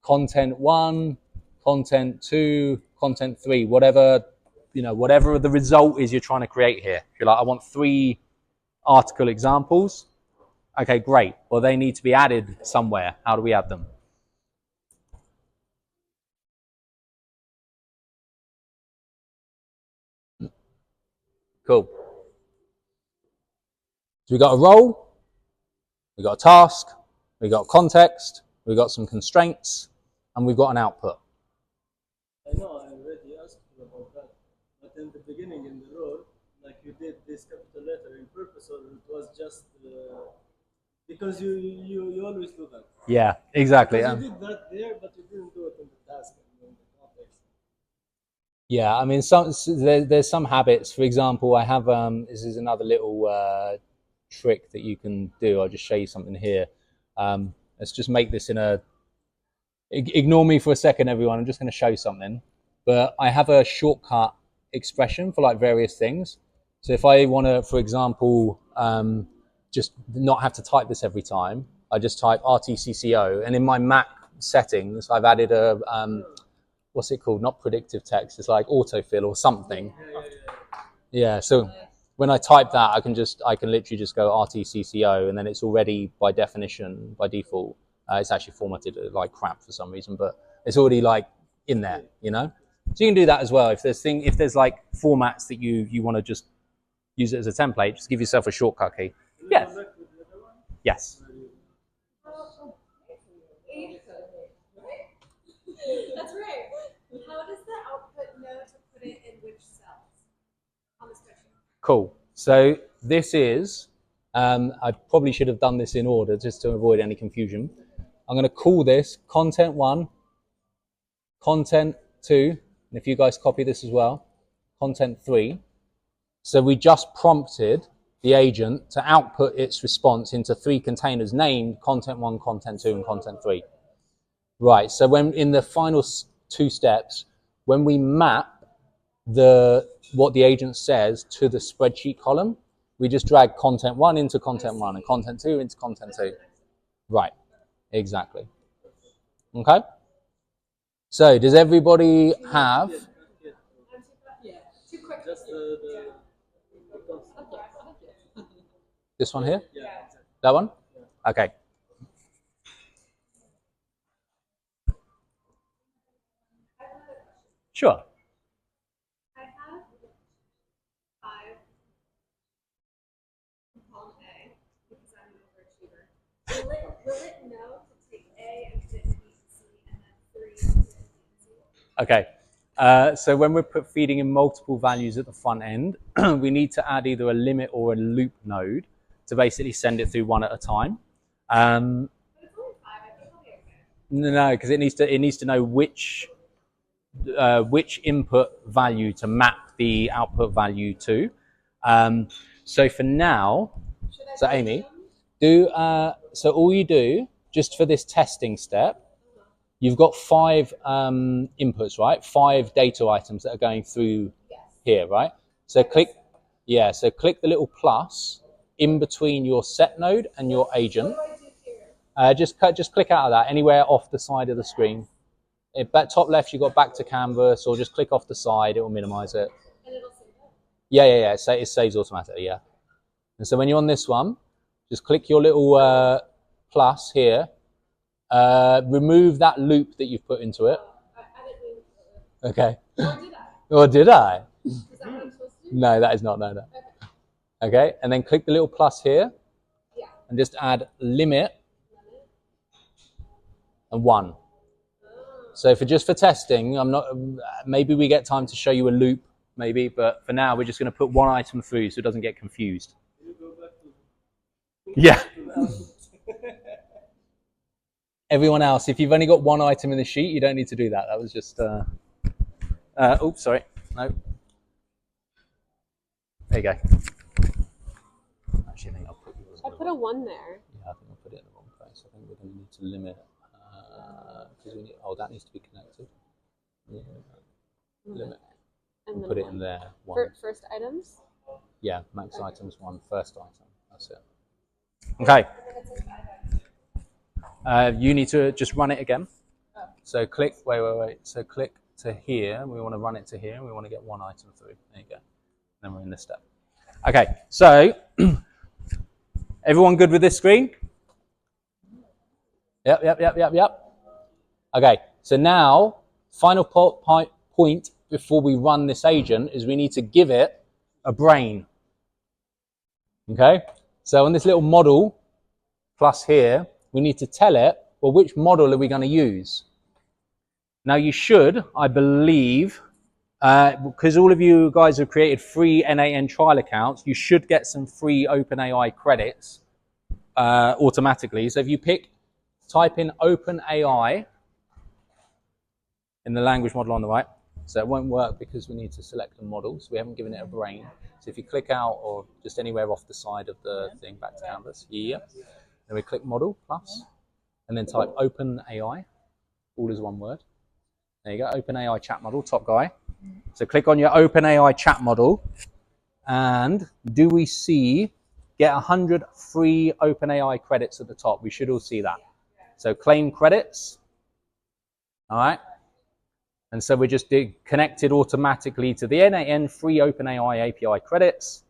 content 1, content 2, content 3, whatever the result is you're trying to create here. If you're like, I want 3 article examples. Okay, great. Well, they need to be added somewhere. How do we add them? Cool. So we got a role, we got a task, we got context, we got some constraints, and we've got an output. I know I already asked you about that, but in the beginning in the role, like you did this capital letter in purpose, or it was just because you always do that. Yeah, exactly. Because you did that there, but you didn't do it in the task and in the context. Yeah, I mean, there's some habits. For example, I have this is another little trick that you can do. I'll just show you something here. Let's just make this in a. Ignore me for a second, everyone. I'm just going to show something. But I have a shortcut expression for like various things. So if I want to, for example, just not have to type this every time, I just type RTCCO, and in my Mac settings, I've added a what's it called? Not predictive text. It's like autofill or something. Yeah. So when I type that, I can literally just go RTCCO, and then it's already by definition, by default, it's actually formatted like crap for some reason, but it's already like in there, So you can do that as well. If there's like formats that you want to just use it as a template, just give yourself a shortcut key. Yes. Yes. That's right. How does the output know to put it in which cells on the spreadsheet? Cool. So this is, I probably should have done this in order just to avoid any confusion. I'm going to call this content 1, content 2, and if you guys copy this as well, content 3. So we just prompted the agent to output its response into 3 containers named content 1, content 2, and content 3. Right, so when in the final 2 steps, when we map what the agent says to the spreadsheet column, we just drag content 1 into content 1 and content 2 into content 2. Right, exactly. Okay? So does everybody have... Too quick. Just This one here? yeah. That one? Okay. Sure. I have 5 in column A because I'm an overachiever. Will it know to take A and put it in B and C and then 3 and put it in B and C? Okay. So when we're feeding in multiple values at the front end, we need to add either a limit or a loop node to basically send it through one at a time. But it's only 5. I think I'll be okay. No, because it needs to know which input value to map the output value to. So for now, so Amy, so all you do just for this testing step, you've got 5 inputs, right? 5 data items that are going through here, right? So click the little plus in between your set node and your agent. What do I do here? Just click out of that anywhere off the side of the screen. At top left, you've got back to canvas, or just click off the side, it will minimize it. And it'll save it? Yeah. It saves automatically, yeah. And so when you're on this one, just click your little plus here. Remove that loop that you've put into it. I didn't mean to. Okay. Or did I? Or did I? Is that what I'm supposed to do? No, that is not. No. Okay, and then click the little plus here. Yeah. And just add limit and 1. So for testing, maybe we get time to show you a loop, maybe, but for now we're just going to put one item through so it doesn't get confused. Yeah. Everyone else, if you've only got one item in the sheet, you don't need to do that. That was just, oops, sorry. No. There you go. Actually, I think I'll put yours. I put a 1 there. Yeah, I think I'll put it in the wrong place. I think we're going to need to limit. That needs to be connected. Yeah. Limit. And Put it in there. 1. First items? Yeah, max items 1, first item. That's it. Okay. You need to just run it again. So click, wait. So click to here. We want to run it to here. We want to get 1 item through. There you go. Then we're in this step. Okay, so everyone good with this screen? Yep. Okay, so now, final point before we run this agent is we need to give it a brain. Okay, so on this little model plus here, we need to tell it, well, which model are we going to use? Now you should, I believe, because all of you guys have created free n8n trial accounts, you should get some free OpenAI credits automatically. So if you type in OpenAI in the language model on the right. So it won't work because we need to select a model. So we haven't given it a brain. So if you click out or just anywhere off the side of the thing back to canvas, then we click model plus and then type OpenAI, all as one word. There you go, OpenAI chat model, top guy. So click on your OpenAI chat model and do we see get 100 free OpenAI credits at the top? We should all see that. So claim credits, all right? And so we're just connected automatically to the n8n free OpenAI API credits.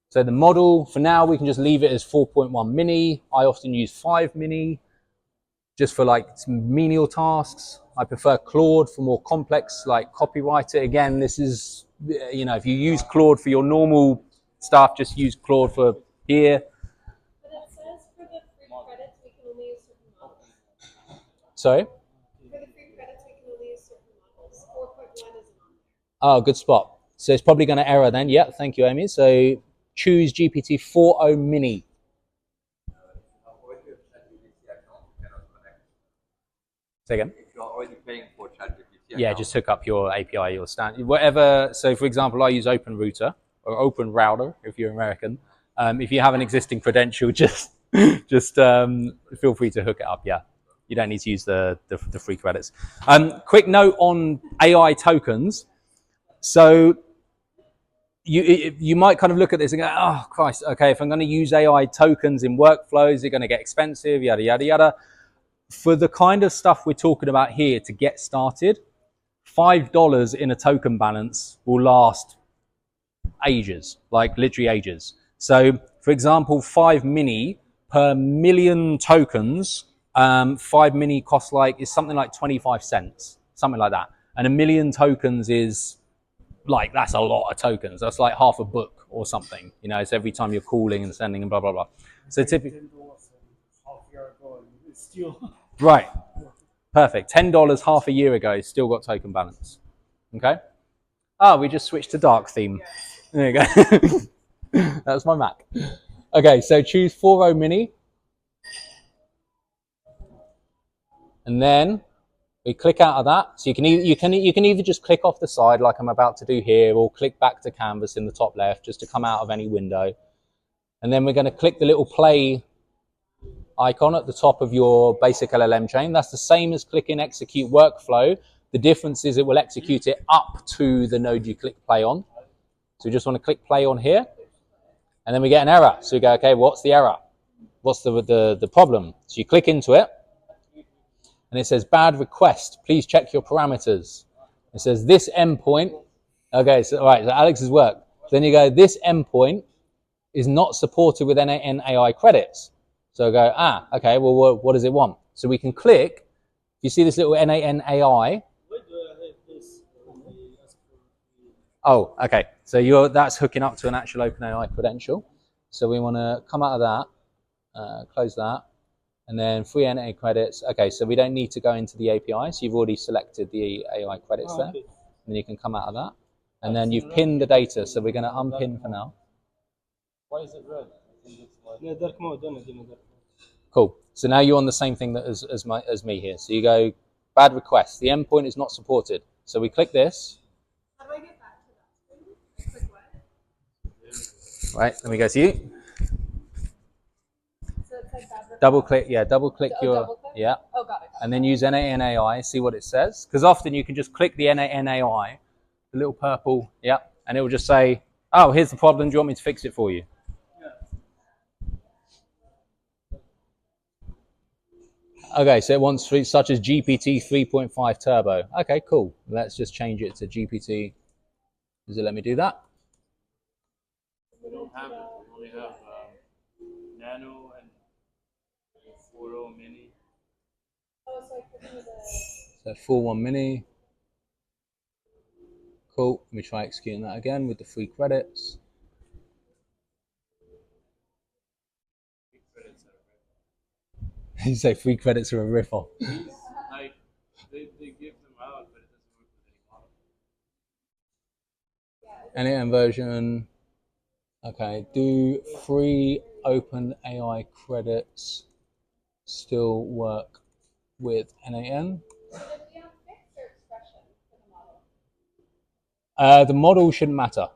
So the model, for now, we can just leave it as 4.1 mini. I often use 5 mini just for like some menial tasks. I prefer Claude for more complex, like copywriter. Again, this is, if you use Claude for your normal stuff, just use Claude for here. But it says for the free credits, we can only use certain models. Sorry? For the free credits, we can only use certain models. 4.1 isn't on there. Oh, good spot. So it's probably going to error then. Yeah, thank you, Amy. So choose GPT 4.0 mini. Say again? If you're already paying for ChatGPT, yeah, just hook up your API, your standard, whatever. So for example, I use OpenRouter or OpenRouter if you're American. If you have an existing credential, just feel free to hook it up. Yeah, you don't need to use the free credits. Quick note on AI tokens. So you might kind of look at this and go, oh Christ, okay, if I'm going to use AI tokens in workflows, they're going to get expensive, yada yada yada. For the kind of stuff we're talking about here to get started, $5 in a token balance will last ages, like literally ages. So for example, 5 mini per million tokens, 5 mini costs like, is something like 25 cents, something like that. And a million tokens is like, that's a lot of tokens. That's like half a book or something. You know, it's every time you're calling and sending and blah, blah, blah. So typically, half year ago, it's still right. Perfect. $10 half a year ago, still got token balance. Okay. Ah, we just switched to dark theme. There you go. That's my Mac. Okay, so choose 4.0 mini. And then we click out of that. So you can either just click off the side like I'm about to do here, or click back to canvas in the top left just to come out of any window. And then we're going to click the little play icon at the top of your basic LLM chain. That's the same as clicking execute workflow. The difference is it will execute it up to the node you click play on. So we just want to click play on here. And then we get an error. So we go, okay, what's the error? What's the problem? So you click into it. And it says bad request. Please check your parameters. It says this endpoint. Okay, so all right, so Alex's work. Then you go, this endpoint is not supported with n8n AI credits. So go, okay, well, what does it want? So we can click. You see this little n8n AI. Why do I have this when I ask for Oh, okay. So that's hooking up to an actual OpenAI credential. So we want to come out of that, close that. And then free n8n credits. Okay, so we don't need to go into the API. So you've already selected the AI credits there. okay. And you can come out of that. And then you've pinned the data. So we're going to unpin for now. Why is it red? No, dark mode, don't do dark mode. Cool. So now you're on the same thing that as me here. So you go, bad request. The endpoint is not supported. So we click this. How do I get back to that screen? Click what? Right, let me go to you. So it's like that. Double click your, double click? yeah. Oh, got it. And then use n8n AI, see what it says. Because often you can just click the n8n AI, the little purple, yeah, and it will just say, oh, here's the problem. Do you want me to fix it for you? Okay, so it wants such as GPT 3.5 Turbo. Okay, cool. Let's just change it to GPT. Does it let me do that? We don't have it. We only have Nano and 4.0 Mini. Oh, so I click into the... So 4.1 mini. Cool. Let me try executing that again with the free credits. You say free credits are a riff-off. Like, they give them out, but it doesn't work with any model. n8n version. Okay, do free open AI credits still work with n8n? Does it have fixed or expression for the model? The model shouldn't matter.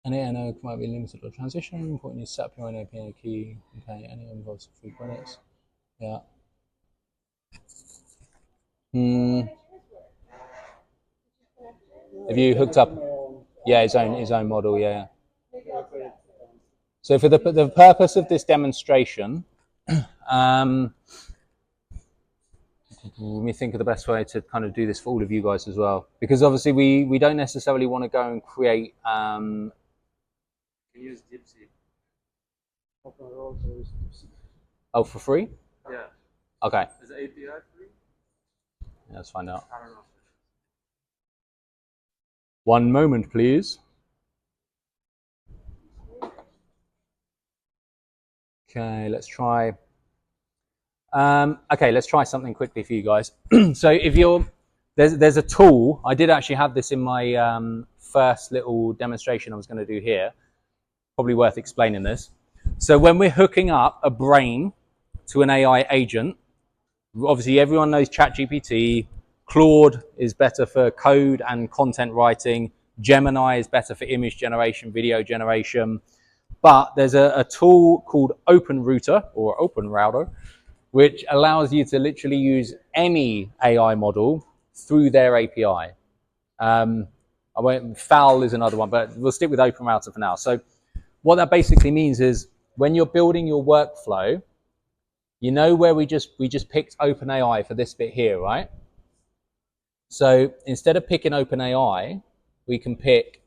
n8n might be limited or transition. Important is set up your own API key. Okay, n8n involves free credits. Yeah. Have you hooked up? Yeah, his own model. Yeah. So for the purpose of this demonstration, let me think of the best way to kind of do this for all of you guys as well, because obviously we don't necessarily want to go and create. You can use Gypsy. Oh, for free? Yeah. Okay. Is the API free? Yeah, let's find out. I don't know. One moment, please. Okay, let's try. Okay, let's try something quickly for you guys. So if there's a tool. I did actually have this in my first little demonstration I was going to do here. Probably worth explaining this. So when we're hooking up a brain to an AI agent, obviously everyone knows ChatGPT. Claude is better for code and content writing. Gemini is better for image generation, video generation. But there's a tool called OpenRouter or OpenRouter, which allows you to literally use any AI model through their API. Fowl is another one, but we'll stick with OpenRouter for now. So what that basically means is when you're building your workflow, you know where we just picked OpenAI for this bit here, right? So instead of picking OpenAI, we can pick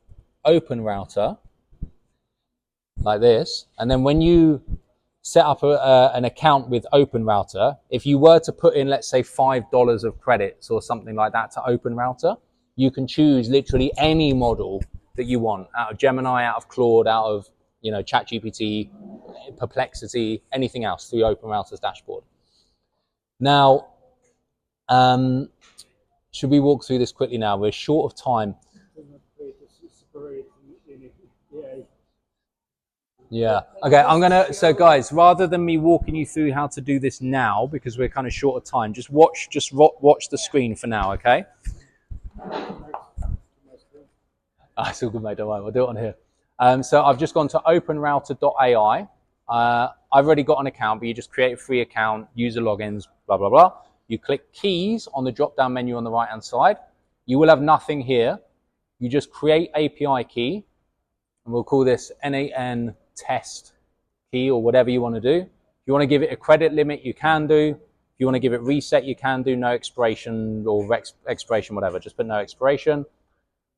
OpenRouter, like this. And then when you set up an account with OpenRouter, if you were to put in, let's say, $5 of credits or something like that to OpenRouter, you can choose literally any model that you want, out of Gemini, out of Claude, out of, you know, ChatGPT, Perplexity, anything else through OpenRouter's dashboard. Now, should we walk through this quickly now? We're short of time. Yeah. Okay, I'm gonna, so guys, rather than me walking you through how to do this now, because we're kind of short of time, just watch the screen for now, okay? It's all good, mate, don't worry, we'll do it on here. So I've just gone to openrouter.ai. I've already got an account, but you just create a free account, user logins, blah, blah, blah. You click keys on the drop-down menu on the right-hand side. You will have nothing here. You just create API key, and we'll call this n8n test key or whatever you want to do. If you want to give it a credit limit, you can do. If you want to give it reset, you can do. No expiration or expiration, whatever. Just put no expiration.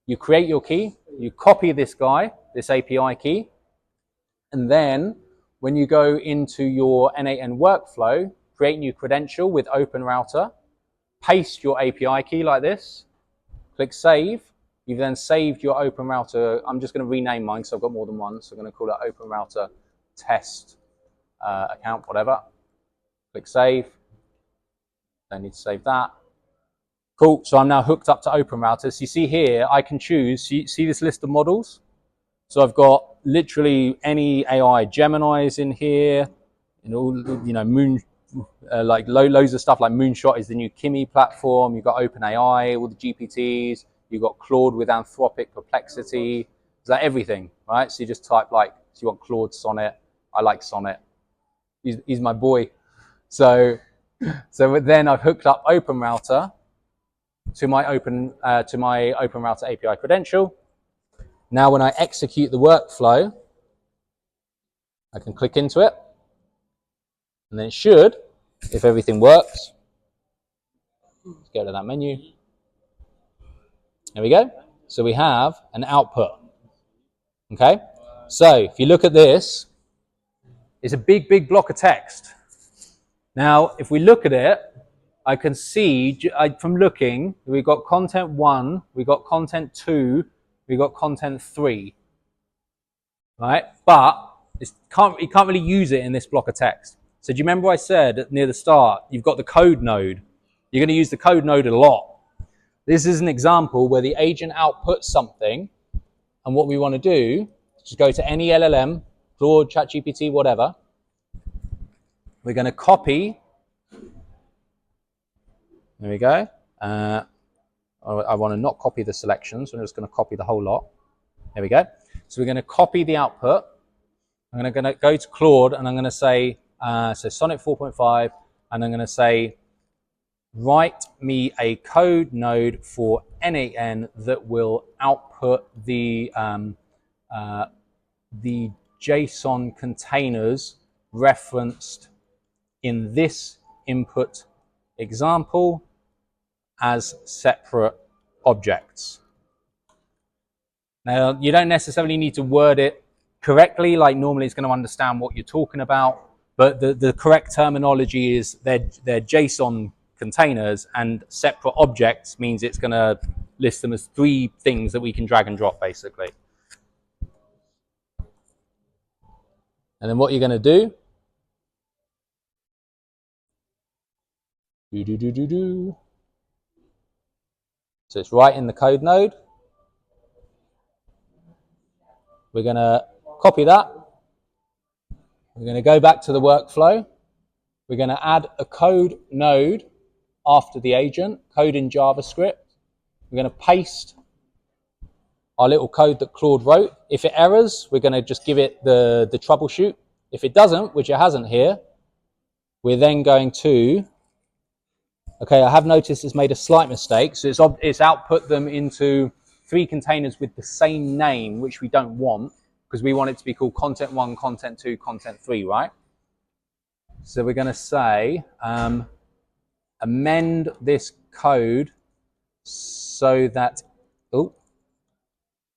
You create your key. You copy this guy, this API key. And then when you go into your n8n workflow, create new credential with OpenRouter, paste your API key like this, click save. You've then saved your OpenRouter. I'm just going to rename mine because I've got more than one. So I'm going to call it OpenRouter test account, whatever. Click save. Don't need to save that. Cool. So I'm now hooked up to OpenRouter. So you see here, I can choose. See this list of models? So I've got literally any AI. Gemini's in here. And all, you know, like loads of stuff like Moonshot is the new Kimi platform. You've got OpenAI, all the GPTs. You've got Claude with Anthropic, Perplexity. Is that everything, right? So you just type like, so you want Claude, Sonnet. I like Sonnet. He's my boy. So then I've hooked up OpenRouter to my OpenRouter API credential. Now when I execute the workflow, I can click into it. And then it should, if everything works, let's go to that menu. There we go. So we have an output. Okay. So if you look at this, it's a big, big block of text. Now, if we look at it, I can see from looking, we've got content 1, we've got content 2, we've got content 3. Right? But you can't really use it in this block of text. So do you remember I said near the start, you've got the code node. You're going to use the code node a lot. This is an example where the agent outputs something, and what we want to do is just go to any LLM, Claude, ChatGPT, whatever. We're going to copy. There we go. I want to not copy the selections. So I'm just going to copy the whole lot. There we go. So we're going to copy the output. I'm going to go to Claude, and I'm going to say, so Sonnet 4.5, and I'm going to say, write me a code node for n8n that will output the JSON containers referenced in this input example as separate objects. Now, you don't necessarily need to word it correctly, like normally it's going to understand what you're talking about, but the correct terminology is they're JSON containers, and separate objects means it's going to list them as 3 things that we can drag and drop, basically. And then what you're going to do, so it's right in the code node. We're going to copy that. We're going to go back to the workflow. We're going to add a code node after the agent, code in JavaScript. We're going to paste our little code that Claude wrote. If it errors, we're going to just give it the troubleshoot. If it doesn't, which it hasn't here, we're then going to, okay, I have noticed it's made a slight mistake. So it's output them into 3 containers with the same name, which we don't want, because we want it to be called content 1, content 2, content 3, right? So we're going to say, amend this code so that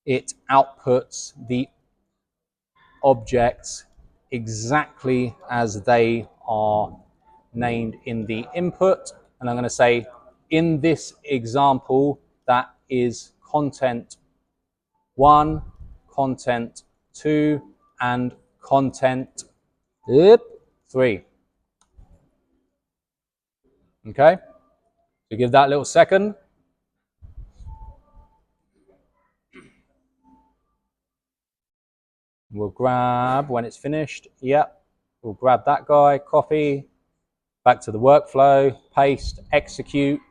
it outputs the objects exactly as they are named in the input. And I'm going to say, in this example, that is content 1, content 2, and content 3. Okay? So give that a little second. We'll grab, when it's finished, yep, we'll grab that guy, copy, back to the workflow, paste, execute.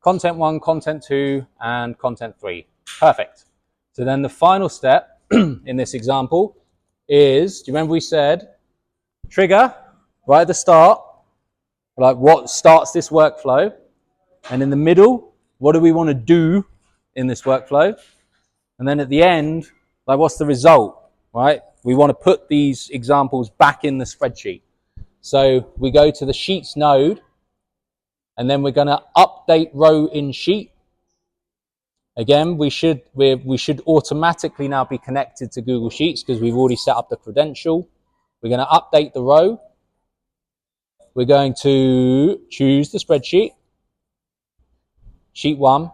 Content 1, content 2, and content 3. Perfect. So then the final step in this example is, do you remember we said, trigger right at the start, like what starts this workflow, and in the middle, what do we want to do in this workflow? And then at the end, like what's the result, right? We want to put these examples back in the spreadsheet. So we go to the Sheets node, and then we're going to update row in sheet. Again, we should automatically now be connected to Google Sheets because we've already set up the credential. We're going to update the row. We're going to choose the spreadsheet, sheet 1,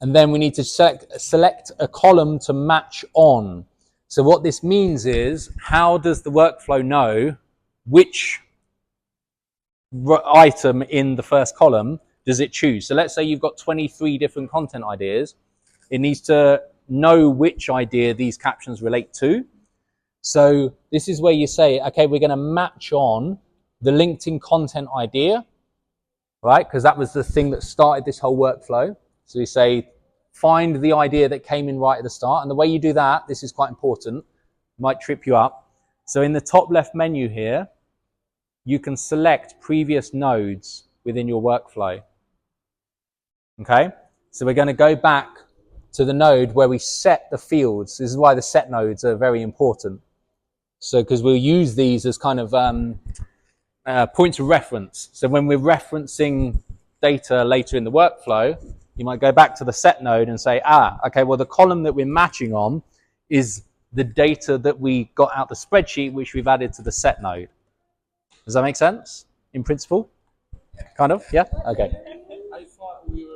and then we need to select a column to match on. So what this means is, how does the workflow know which item in the first column does it choose? So let's say you've got 23 different content ideas. It needs to know which idea these captions relate to. So this is where you say, okay, we're going to match on the LinkedIn content idea, right? Because that was the thing that started this whole workflow. So you say, find the idea that came in right at the start. And the way you do that, this is quite important, might trip you up. So in the top left menu here, you can select previous nodes within your workflow. Okay? So we're going to go back to the node where we set the fields. This is why the set nodes are very important. So because we'll use these as kind of points of reference. So when we're referencing data later in the workflow, you might go back to the set node and say, okay, well, the column that we're matching on is the data that we got out the spreadsheet, which we've added to the set node. Does that make sense? In principle? Kind of? Yeah? Okay. I thought we were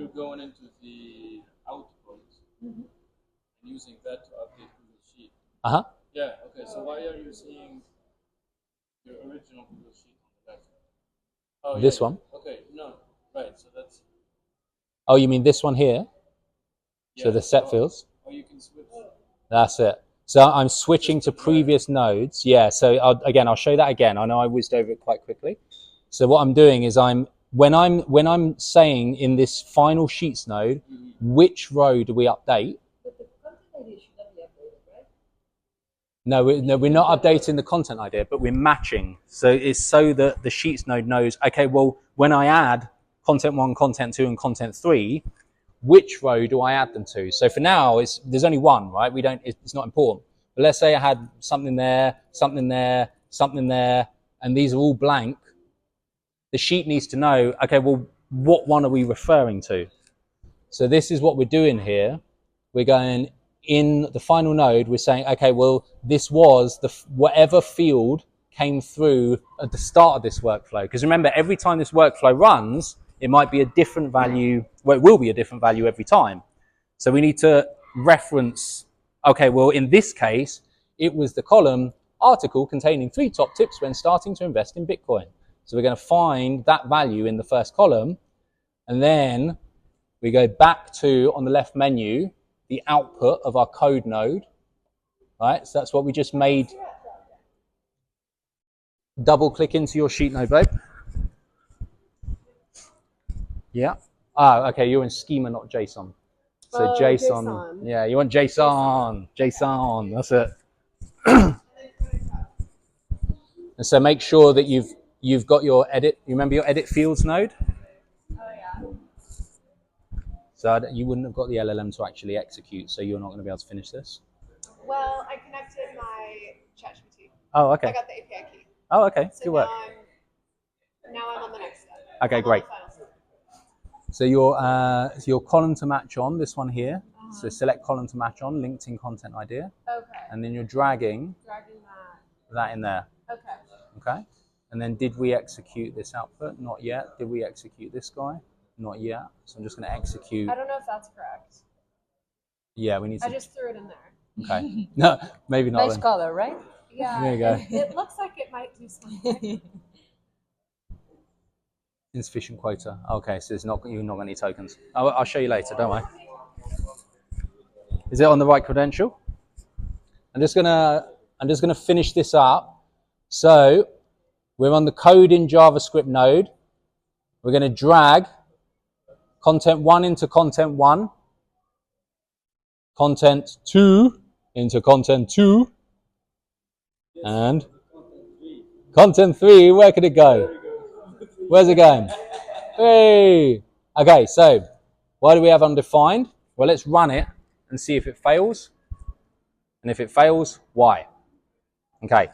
going into the output and using that to update Google Sheet. Uh-huh. Yeah, okay. So why are you seeing your original Google Sheet on the left? Oh, This yeah. one? Okay, no. Right, so that's... Oh, you mean this one here? Yeah. So the set fields? Oh, you can switch. That's it. So I'm switching to previous nodes. Yeah, so I'll show that again. I know I whizzed over it quite quickly. So what I'm doing is when I'm saying in this final Sheets node, which row do we update? But the content ID should not be updated, right? No, we're not updating the content idea, but we're matching. So it's so that the Sheets node knows, okay, well, when I add content 1, content 2, and content 3, which row do I add them to? So for now, there's only one, right? It's not important. But let's say I had something there, something there, something there, and these are all blank. The sheet needs to know, okay, well, what one are we referring to? So this is what we're doing here. We're going in the final node, we're saying, okay, well, this was whatever field came through at the start of this workflow. Because remember, every time this workflow runs, it might be a different value. Well, it will be a different value every time. So we need to reference, okay, well, in this case, it was the column article containing 3 top tips when starting to invest in Bitcoin. So we're going to find that value in the first column. And then we go back to, on the left menu, the output of our code node. Right? So that's what we just made. Double click into your sheet node, babe. Yeah. Okay, you're in schema, not JSON. So Oh, JSON. Yeah, you want JSON. JSON. That's it. And so make sure that you've got your edit. You remember your edit fields node? Oh yeah. So you wouldn't have got the LLM to actually execute, so you're not going to be able to finish this. Well, I connected my ChatGPT. Oh, okay. I got the API key. Oh, okay. So Good work. now I'm on the next step. Okay, I'm on great. the final step. So your column to match on, this one here, So select column to match on, LinkedIn content idea. Okay. And then you're dragging that in there. Okay. Okay. And then did we execute this output? Not yet. Did we execute this guy? Not yet. So I'm just going to execute. I don't know if that's correct. Yeah, we need to. I just threw it in there. Okay. No, maybe not. Nice Then. color, right? Yeah. There you go. It looks like it might do something. Insufficient quota. Okay, so it's not, you're not got any tokens. I'll show you later, don't I? Is it on the right credential? I'm just gonna finish this up. So we're on the code in JavaScript node. We're gonna drag content 1 into content 1, content 2 into content 2, and content 3. Where could it go? Where's it going? Hey! Okay, so why do we have undefined? Well, let's run it and see if it fails. And if it fails, why? Okay,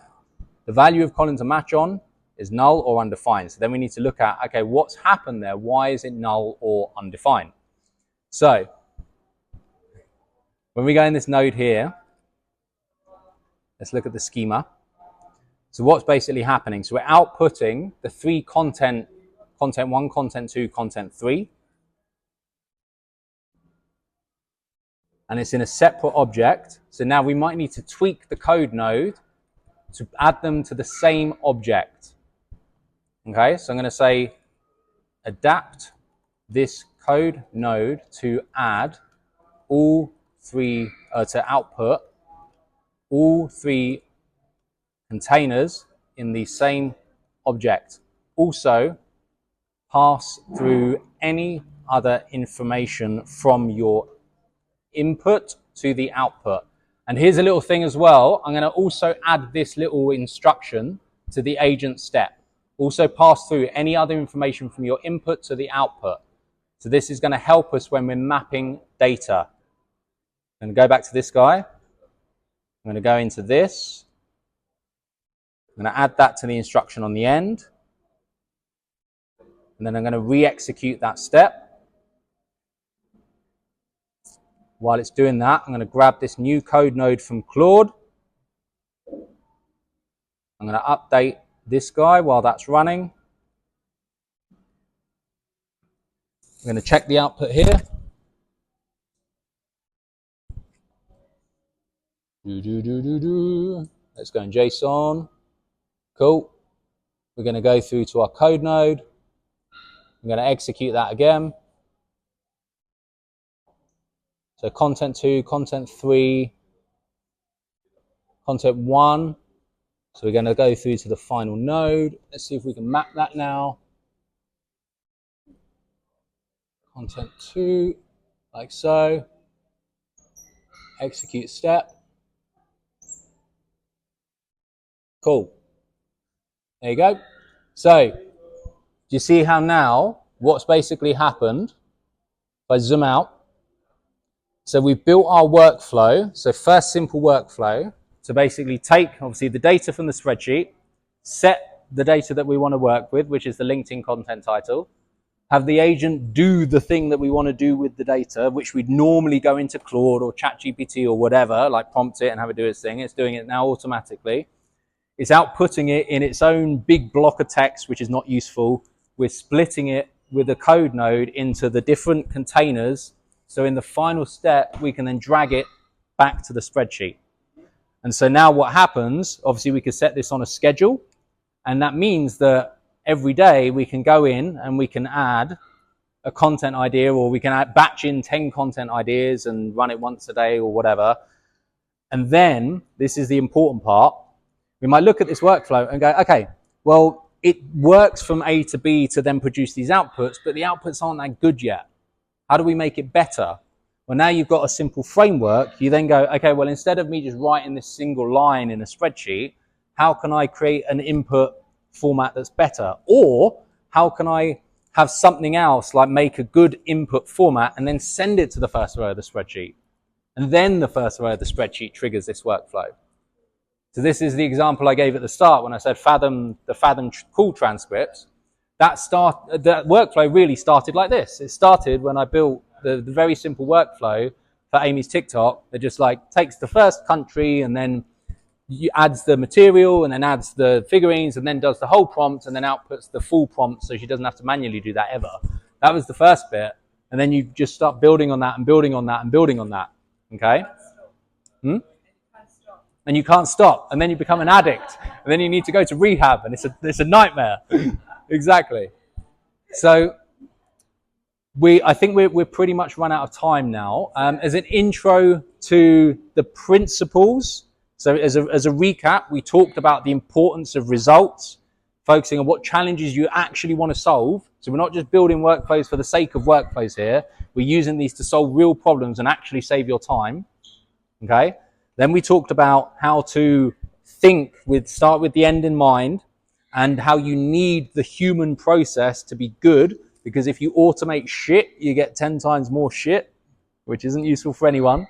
the value of column to match on is null or undefined. So then we need to look at, okay, what's happened there? Why is it null or undefined? So when we go in this node here, let's look at the schema. So what's basically happening? So we're outputting the 3 content 1, content 2, content 3. And it's in a separate object. So now we might need to tweak the code node to add them to the same object. Okay, so I'm going to say adapt this code node to add all 3, to output all 3 containers in the same object. Also, pass through any other information from your input to the output. And here's a little thing as well. I'm going to also add this little instruction to the agent step. Also pass through any other information from your input to the output. So this is going to help us when we're mapping data. I'm going to go back to this guy. I'm going to go into this. I'm going to add that to the instruction on the end. And then I'm going to re-execute that step. While it's doing that, I'm going to grab this new code node from Claude. I'm going to update this guy while that's running. I'm going to check the output here. Let's go in JSON. Cool. We're going to go through to our code node. I'm going to execute that again. So content 2, content 3, content 1. So we're going to go through to the final node. Let's see if we can map that now. Content 2, like so. Execute step. Cool. There you go. So, do you see how now what's basically happened? If I zoom out. So we've built our workflow. So first simple workflow to basically take, obviously, the data from the spreadsheet, set the data that we want to work with, which is the LinkedIn content title, have the agent do the thing that we want to do with the data, which we'd normally go into Claude or ChatGPT or whatever, like prompt it and have it do its thing. It's doing it now automatically. It's outputting it in its own big block of text, which is not useful. We're splitting it with a code node into the different containers. So in the final step, we can then drag it back to the spreadsheet. And so now what happens, obviously we could set this on a schedule. And that means that every day we can go in and we can add a content idea, or we can batch in 10 content ideas and run it once a day or whatever. And then, this is the important part, we might look at this workflow and go, okay, well, it works from A to B to then produce these outputs, but the outputs aren't that good yet. How do we make it better? Well, now you've got a simple framework. You then go, okay, well, instead of me just writing this single line in a spreadsheet, how can I create an input format that's better? Or how can I have something else, like make a good input format and then send it to the first row of the spreadsheet? And then the first row of the spreadsheet triggers this workflow. So this is the example I gave at the start when I said the Fathom call transcripts. That workflow really started like this. It started when I built the very simple workflow for Amy's TikTok that just like takes the first country and then adds the material and then adds the figurines and then does the whole prompt and then outputs the full prompt so she doesn't have to manually do that ever. That was the first bit. And then you just start building on that and building on that and building on that. Okay? And you can't stop. And then you become an addict. And then you need to go to rehab and it's a nightmare. Exactly. So I think we're pretty much run out of time now. As an intro to the principles, so as a recap, we talked about the importance of results, focusing on what challenges you actually want to solve. So we're not just building workflows for the sake of workflows here. We're using these to solve real problems and actually save your time. Okay? Then we talked about how to start with the end in mind and how you need the human process to be good, because if you automate shit, you get 10 times more shit, which isn't useful for anyone.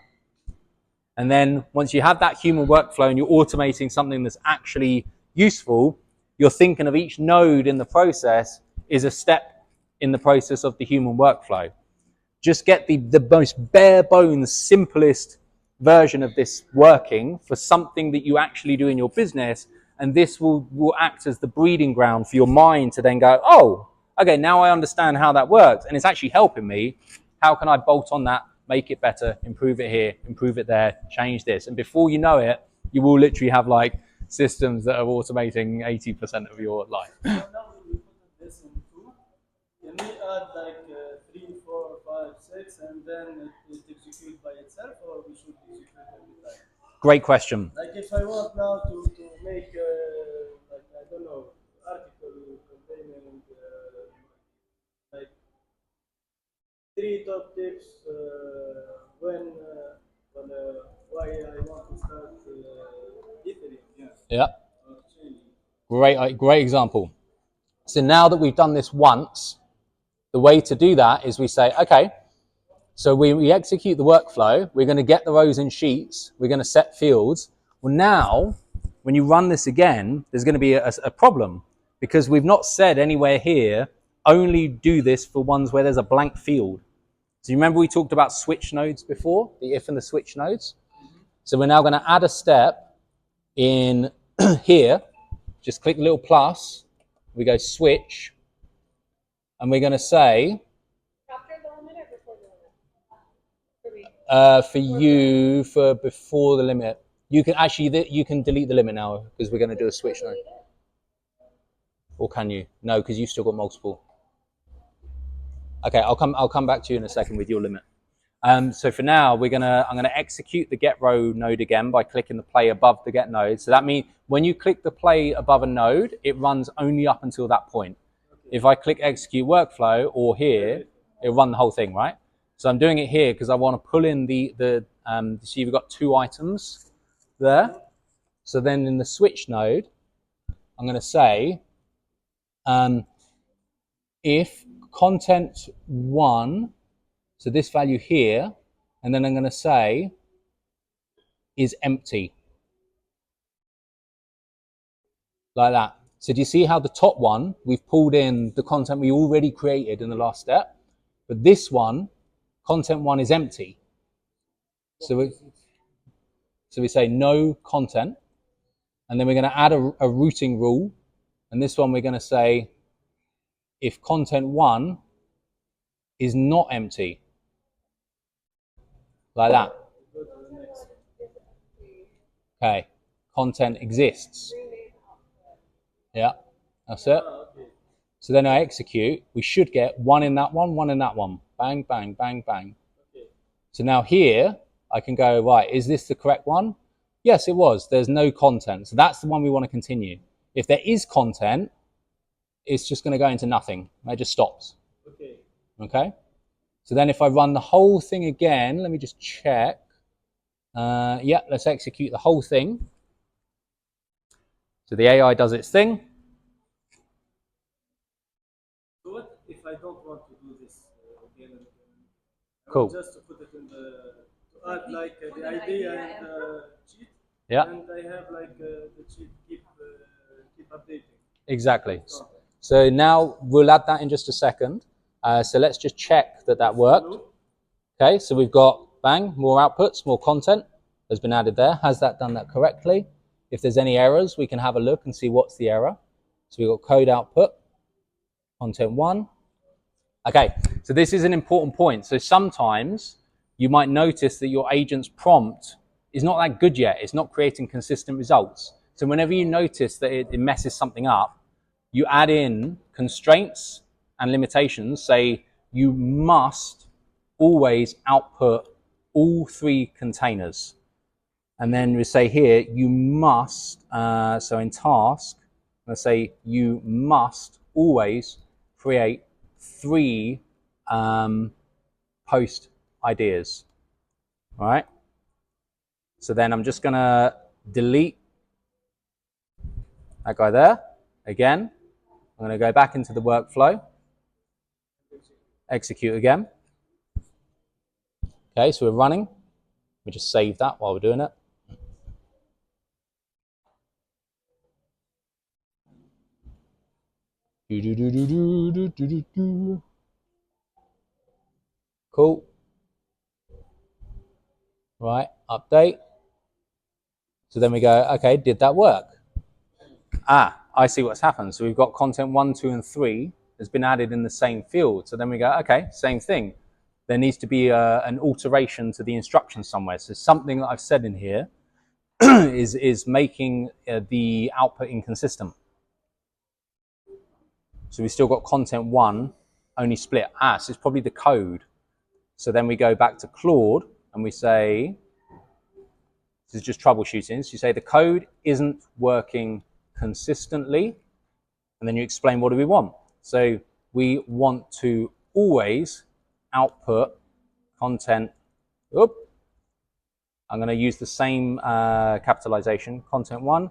And then once you have that human workflow and you're automating something that's actually useful, you're thinking of each node in the process is a step in the process of the human workflow. Just get the most bare bones, simplest version of this working for something that you actually do in your business, and this will act as the breeding ground for your mind to then go, oh, okay, now I understand how that works, and it's actually helping me. How can I bolt on that, make it better, improve it here, improve it there, change this? And before you know it, you will literally have like systems that are automating 80% of your life. So now we put this in 2. Can we add like 3, 4, 5, 6, and then it executes by itself, or we should execute every time? Great question. Like if I want now to make like I don't know, article containing like 3 top tips why I want to start Ethereum. Yeah. Great example. So now that we've done this once, the way to do that is we say, okay, so we execute the workflow. We're going to get the rows and sheets. We're going to set fields. Well, now, when you run this again, there's going to be a problem, because we've not said anywhere here, only do this for ones where there's a blank field. So you remember we talked about switch nodes before, the if and the switch nodes? So we're now going to add a step in here. Just click the little plus. We go switch. And we're going to say, After the limit or before the limit? for you, for before the limit. You can actually, you can delete the limit now, because we're going to do a switch node. Or can you? No, because you've still got multiple. Okay, I'll come back to you in a second with your limit. So for now, I'm gonna execute the get row node again by clicking the play above the get node. So that means when you click the play above a node, it runs only up until that point. If I click execute workflow or here, it'll run the whole thing, right? So I'm doing it here because I want to pull in see you've got 2 items there. So then in the switch node, I'm going to say if content 1, so this value here, and then I'm going to say is empty. Like that. So do you see how the top one, we've pulled in the content we already created in the last step, but this one, content 1 is empty. So we say no content, and then we're going to add a routing rule, and this one we're going to say if content 1 is not empty. Like that. Okay, content exists. Yeah, that's it. So then I execute, we should get 1 in that one, 1 in that one. Bang, bang, bang, bang. So now here, I can go, right, is this the correct one? Yes, it was. There's no content. So that's the one we want to continue. If there is content, it's just going to go into nothing. It just stops. Okay? So then if I run the whole thing again, let me just check. Yeah, let's execute the whole thing. So the AI does its thing. So what if I don't want to do this again and again? Cool. Just to put it in to add like the idea and the cheat. Yeah. And I have like the cheat keep updating. Exactly. So now we'll add that in just a second. So let's just check that worked. Okay, so we've got Bang, more outputs, more content has been added there. Has that done that correctly? If there's any errors, we can have a look and see what's the error. So we've got code output, content 1. Okay, so this is an important point. So sometimes you might notice that your agent's prompt is not that good yet. It's not creating consistent results. So whenever you notice that it messes something up, you add in constraints and limitations. Say you must always output all 3 containers. And then we say here, you must, so in task, let's say you must always create 3 post ideas, all right? So then I'm just gonna delete that guy there. Again, I'm gonna go back into the workflow, execute again. Okay, so we're running. We just save that while we're doing it. Cool. Right, update. So then we go, okay, did that work? Ah, I see what's happened. So we've got content 1, 2, and 3 has been added in the same field. So then we go, okay, same thing. There needs to be an alteration to the instructions somewhere. So something that I've said in here is making the output inconsistent. So we've still got content 1 only split. Ah, so it's probably the code. So then we go back to Claude and we say, this is just troubleshooting. So you say the code isn't working consistently, and then you explain what do we want. So we want to always output content. Oop, I'm going to use the same capitalization. Content 1,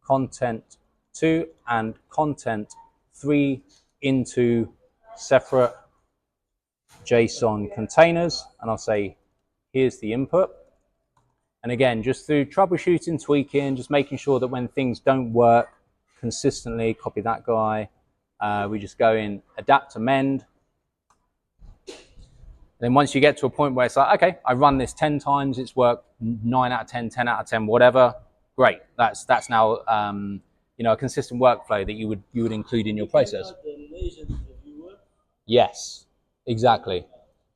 content 2, and content 3 into separate JSON containers, and I'll say, here's the input. And again, just through troubleshooting, tweaking, just making sure that when things don't work consistently, copy that guy. We just go in, adapt, amend. Then once you get to a point where it's like, okay, I run this 10 times, it's worked 9 out of 10, 10 out of 10, whatever. Great. That's now you know, a consistent workflow that you would include in your process. Yes, exactly.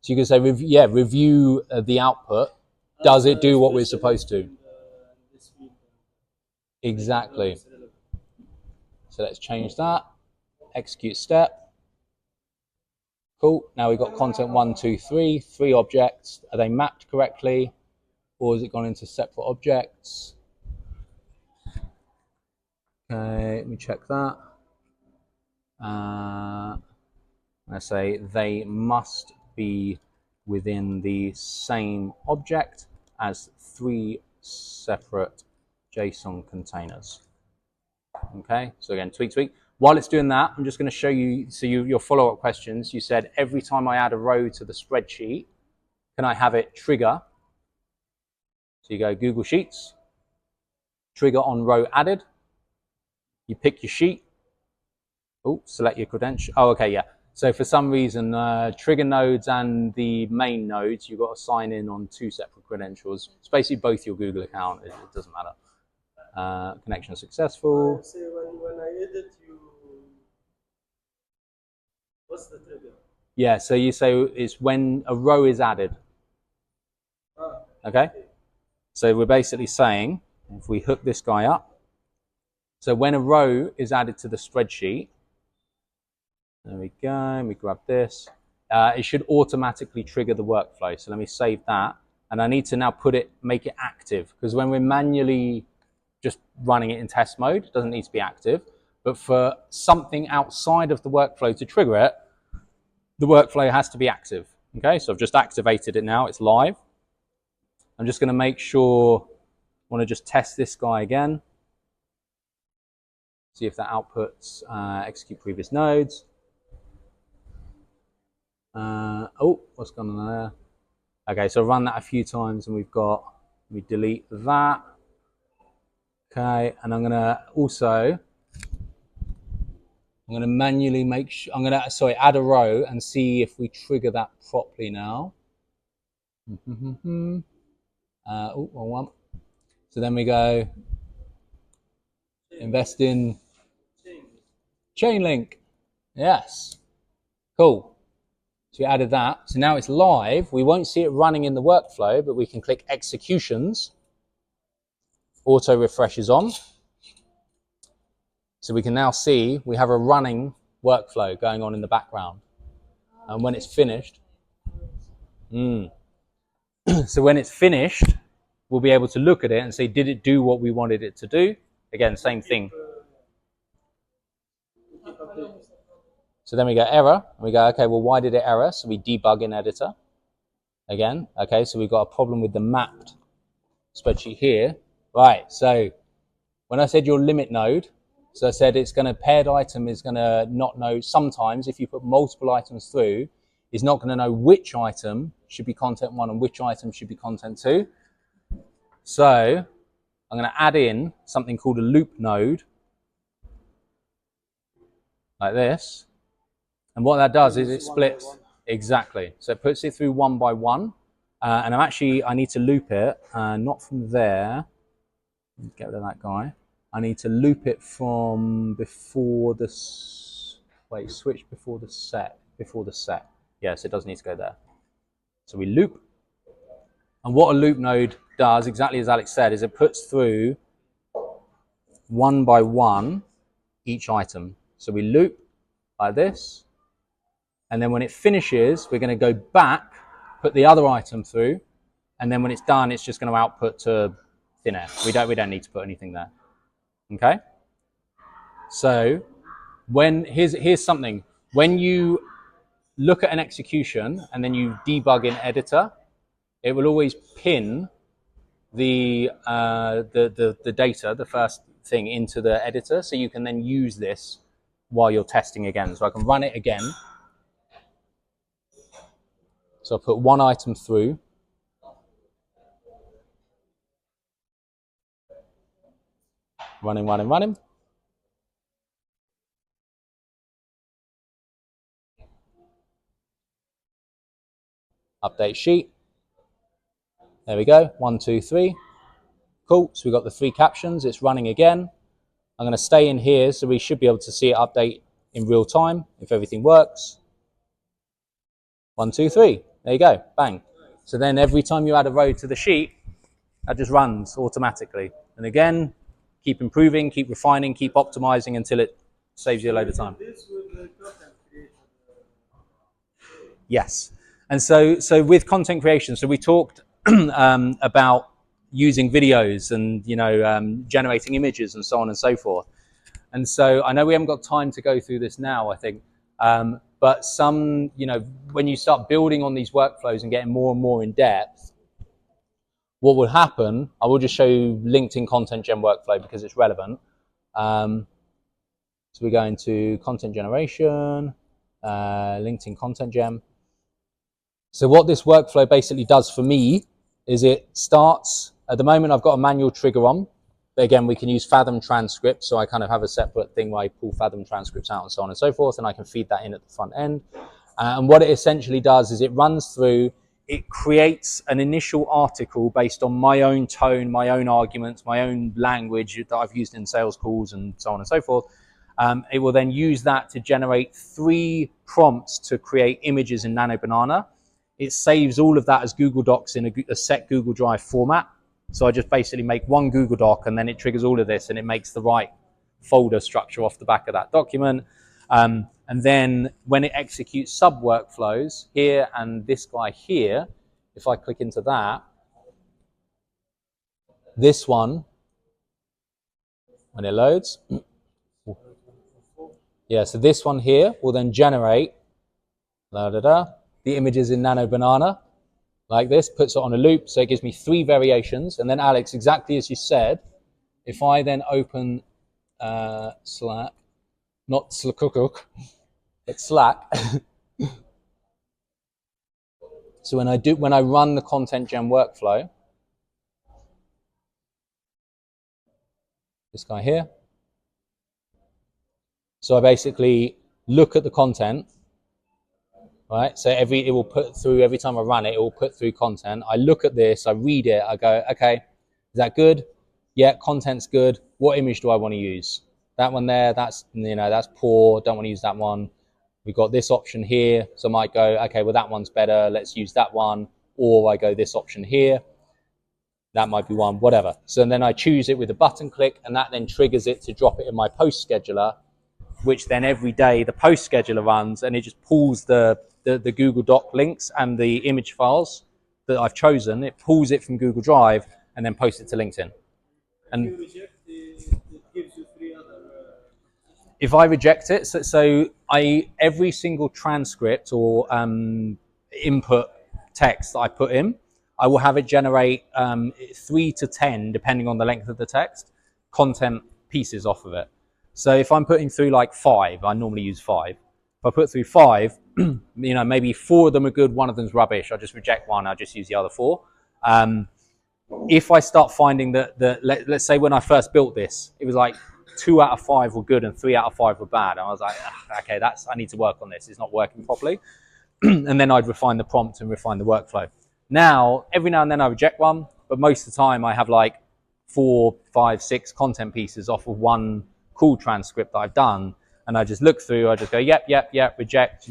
So you can say, review the output. Does it do what we're supposed to? Exactly. So let's change that. Execute step. Cool. Now we've got content 1, 2, 3, 3 objects. Are they mapped correctly, or has it gone into separate objects? Okay, let me check that. I say they must be within the same object as 3 separate JSON containers. Okay, so again, tweak. While it's doing that, I'm just going to show you, so your follow-up questions, you said every time I add a row to the spreadsheet, can I have it trigger? So you go Google Sheets, trigger on row added, you pick your sheet, select your credential, okay, yeah. So for some reason, trigger nodes and the main nodes, you've got to sign in on 2 separate credentials. It's basically both your Google account, it doesn't matter. Connection successful. Say when I edit you, what's the trigger? Yeah, so you say it's when a row is added. Okay? So we're basically saying, if we hook this guy up, so when a row is added to the spreadsheet, there we go, we grab this, it should automatically trigger the workflow. So let me save that. And I need to now make it active, because when we're manually just running it in test mode, it doesn't need to be active. But for something outside of the workflow to trigger it, the workflow has to be active. Okay, so I've just activated it now, it's live. I'm just gonna make sure, I wanna just test this guy again. See if that outputs execute previous nodes. What's going on there? Okay, so run that a few times and we delete that. Okay, and I'm gonna manually add a row and see if we trigger that properly now. Oh, wrong one. So then we go invest in chain link. Yes. Cool. So we added that. So now it's live. We won't see it running in the workflow, but we can click executions. Auto refreshes on. So we can now see we have a running workflow going on in the background. And when it's finished, so when it's finished, we'll be able to look at it and say, did it do what we wanted it to do? Again, same thing. So then we go error, and we go, okay, well, why did it error? So we debug in editor. Again, okay, so we've got a problem with the mapped spreadsheet here. Right, so when I said your limit node, so I said it's going to, paired item is going to not know, sometimes if you put multiple items through, it's not going to know which item should be content 1 and which item should be content 2. So I'm going to add in something called a loop node, like this. And what that does is it splits, exactly. So it puts it through one by one. And I need to loop it, not from there. Get rid of that guy. I need to loop it from before the, switch before the set. Yes, it does need to go there. So we loop. And what a loop node does, exactly as Alex said, is it puts through one by one each item. So we loop like this. And then when it finishes, we're going to go back, put the other item through. And then when it's done, it's just going to output to thin air. We don't need to put anything there. Okay? So here's something. When you look at an execution and then you debug in editor, it will always pin the data, the first thing, into the editor, so you can then use this while you're testing again. So I can run it again. So I'll put one item through. Running. Update sheet. There we go. 1, 2, 3. Cool. So we've got the 3 captions. It's running again. I'm going to stay in here so we should be able to see it update in real time if everything works. 1, 2, 3. There you go. Bang. So then every time you add a row to the sheet, that just runs automatically. And again, keep improving, keep refining, keep optimizing until it saves you a load of time. Yes. And so with content creation, so we talked about using videos and, generating images and so on and so forth. And so I know we haven't got time to go through this now, I think. But when you start building on these workflows and getting more and more in depth, what will happen, I will just show you LinkedIn Content Gen workflow because it's relevant. So we go into content generation, LinkedIn Content Gen. So what this workflow basically does for me is it starts, at the moment I've got a manual trigger on, but again, we can use Fathom transcripts. So I kind of have a separate thing where I pull Fathom transcripts out and so on and so forth, and I can feed that in at the front end. And what it essentially does is it runs through, it creates an initial article based on my own tone, my own arguments, my own language that I've used in sales calls and so on and so forth. It will then use that to generate 3 prompts to create images in Nano Banana. It saves all of that as Google Docs in a set Google Drive format. So I just basically make one Google Doc and then it triggers all of this and it makes the right folder structure off the back of that document. And then when it executes sub workflows here and this guy here, if I click into that, this one, when it loads, yeah, so this one here will then generate the images in Nano Banana, like this, puts it on a loop, so it gives me 3 variations. And then Alex, exactly as you said, if I then open Slack, not Slack, it's Slack. So when I run the Content Gen workflow, this guy here, so I basically look at the content, right? So it will put through, every time I run it, it will put through content. I look at this, I read it, I go, okay, is that good? Yeah, content's good. What image do I want to use? That one there, that's, that's poor, don't want to use that one. We've got this option here, so I might go, okay, well that one's better, let's use that one. Or I go this option here, that might be one, whatever. So then I choose it with a button click, and that then triggers it to drop it in my post scheduler, which then every day the post scheduler runs, and it just pulls the Google Doc links and the image files that I've chosen. It pulls it from Google Drive and then posts it to LinkedIn. And if you reject it, it gives you 3 other. If I reject it, so every single transcript or input text that I put in, I will have it generate 3 to 10, depending on the length of the text, content pieces off of it. So if I'm putting through like 5, I normally use 5. If I put through 5, maybe 4 of them are good, 1 of them's rubbish. I'll just reject 1. I'll just use the other 4. If I start finding that let's say when I first built this, it was like 2 out of 5 were good and 3 out of 5 were bad. And I was like, okay, I need to work on this. It's not working properly. And then I'd refine the prompt and refine the workflow. Now, every now and then I reject one, but most of the time I have like 4, 5, 6 content pieces off of one cool transcript that I've done. And I just look through, I just go, yep, reject,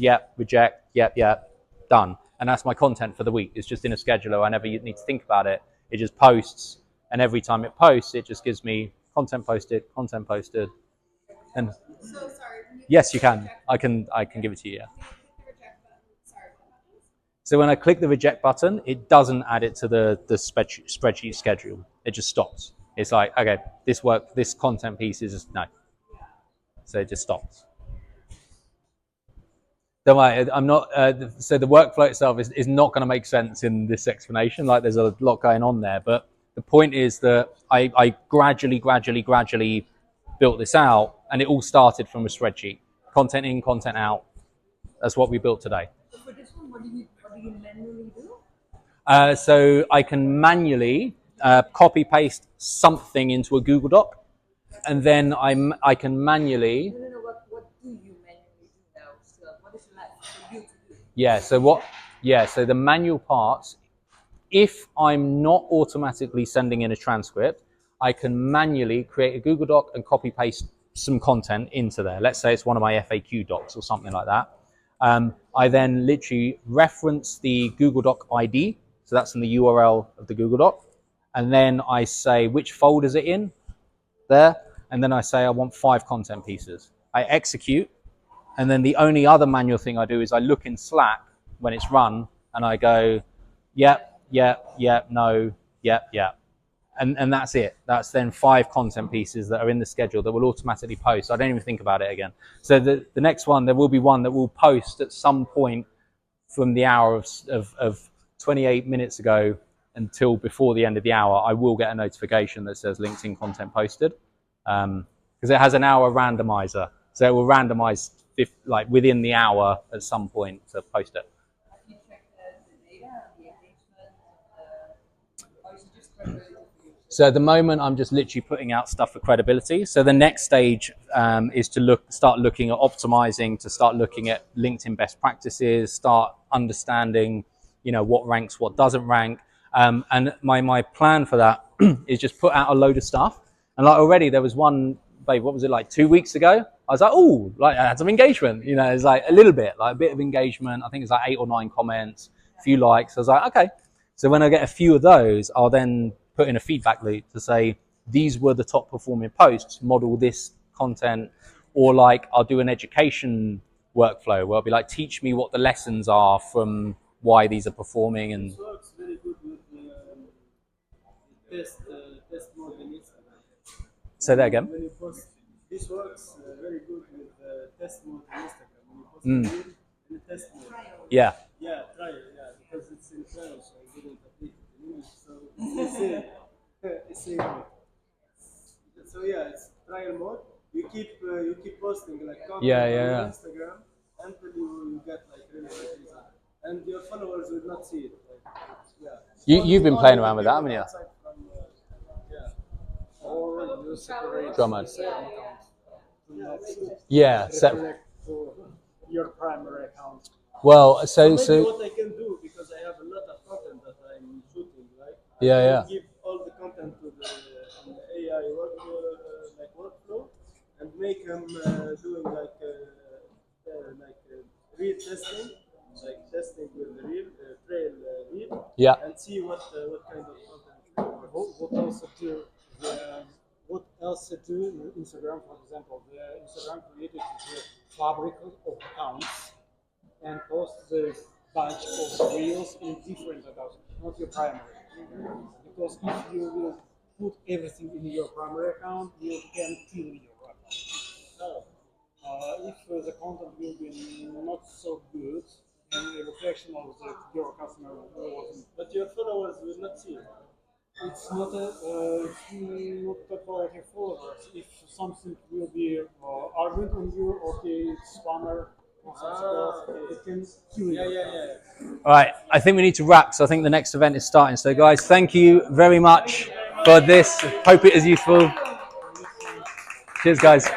done. And that's my content for the week. It's just in a scheduler. I never need to think about it. It just posts. And every time it posts, it just gives me content posted. And So sorry. yes, you can. I can give it to you, yeah. So when I click the reject button, it doesn't add it to the spreadsheet schedule. It just stops. It's like, okay, this content piece is no. So it just stops. Don't worry, I'm not. So the workflow itself is not going to make sense in this explanation. Like there's a lot going on there, but the point is that I gradually built this out, and it all started from a spreadsheet. Content in, content out. That's what we built today. So for this one, what do you manually do? So I can manually copy paste something into a Google Doc, and then I can manually. No. What do you manually do now? So what is left for you to do? So the manual parts. If I'm not automatically sending in a transcript, I can manually create a Google Doc and copy paste some content into there. Let's say it's one of my FAQ docs or something like that. I then literally reference the Google Doc ID. So that's in the URL of the Google Doc. And then I say which folder is it in there. And then I say I want 5 content pieces. I execute. And then the only other manual thing I do is I look in Slack when it's run and I go, yep, no. And that's it. That's then 5 content pieces that are in the schedule that will automatically post. I don't even think about it again. So the next one, there will be one that will post at some point from the hour of 28 minutes ago until before the end of the hour. I will get a notification that says LinkedIn content posted because it has an hour randomizer. So it will randomize like within the hour at some point to post it. Have you checked the data and the engagement? Or is it just credibility for you? So at the moment, I'm just literally putting out stuff for credibility. So the next stage is to start looking at optimizing, to start looking at LinkedIn best practices, start understanding, what ranks, what doesn't rank. And my plan for that is just put out a load of stuff. And like already there was one, babe, what was it, like 2 weeks ago? I was like, oh, like I had some engagement, it's like a little bit, like a bit of engagement. I think it's like 8 or 9 comments, a few likes. I was like, okay. So when I get a few of those, I'll then put in a feedback loop to say, these were the top performing posts, model this content, or like I'll do an education workflow where I'll be like, teach me what the lessons are from why these are performing. And This works very good with test mode in Instagram. say that again. When you post, this works very good with test mode in Instagram. When you post a reel in the test mode. Yeah. Yeah, trial, because it's in trial, so I didn't update it in English. So it's the same. So yeah, it's trial mode. You keep posting like content on Instagram until you get like really good results, and your followers will not see it. Like, You've been playing around with that, haven't you? Or you separate Drummer. accounts. Yeah. Connect to your primary account. Well, So maybe what I can do, because I have a lot of content that I'm shooting, right? I can give all the content to the on the AI workflow, and make them doing real testing, like testing with the real trail real, Yeah. and see what kind of content. What else do what else do Instagram, for example, the Instagram created the fabric of accounts and post the bunch of reels in different accounts, not your primary. Because if you will put everything in your primary account, you can kill your account. If the content will be not so good, and a reflection of your customer wasn't. But your followers will not see it. It's not about your followers. If something will be argued on you, okay, it's spammer or something else, it can kill you. Yeah. All right, I think we need to wrap, so I think the next event is starting. So guys, thank you very much for this. Hope it is useful. Cheers, guys.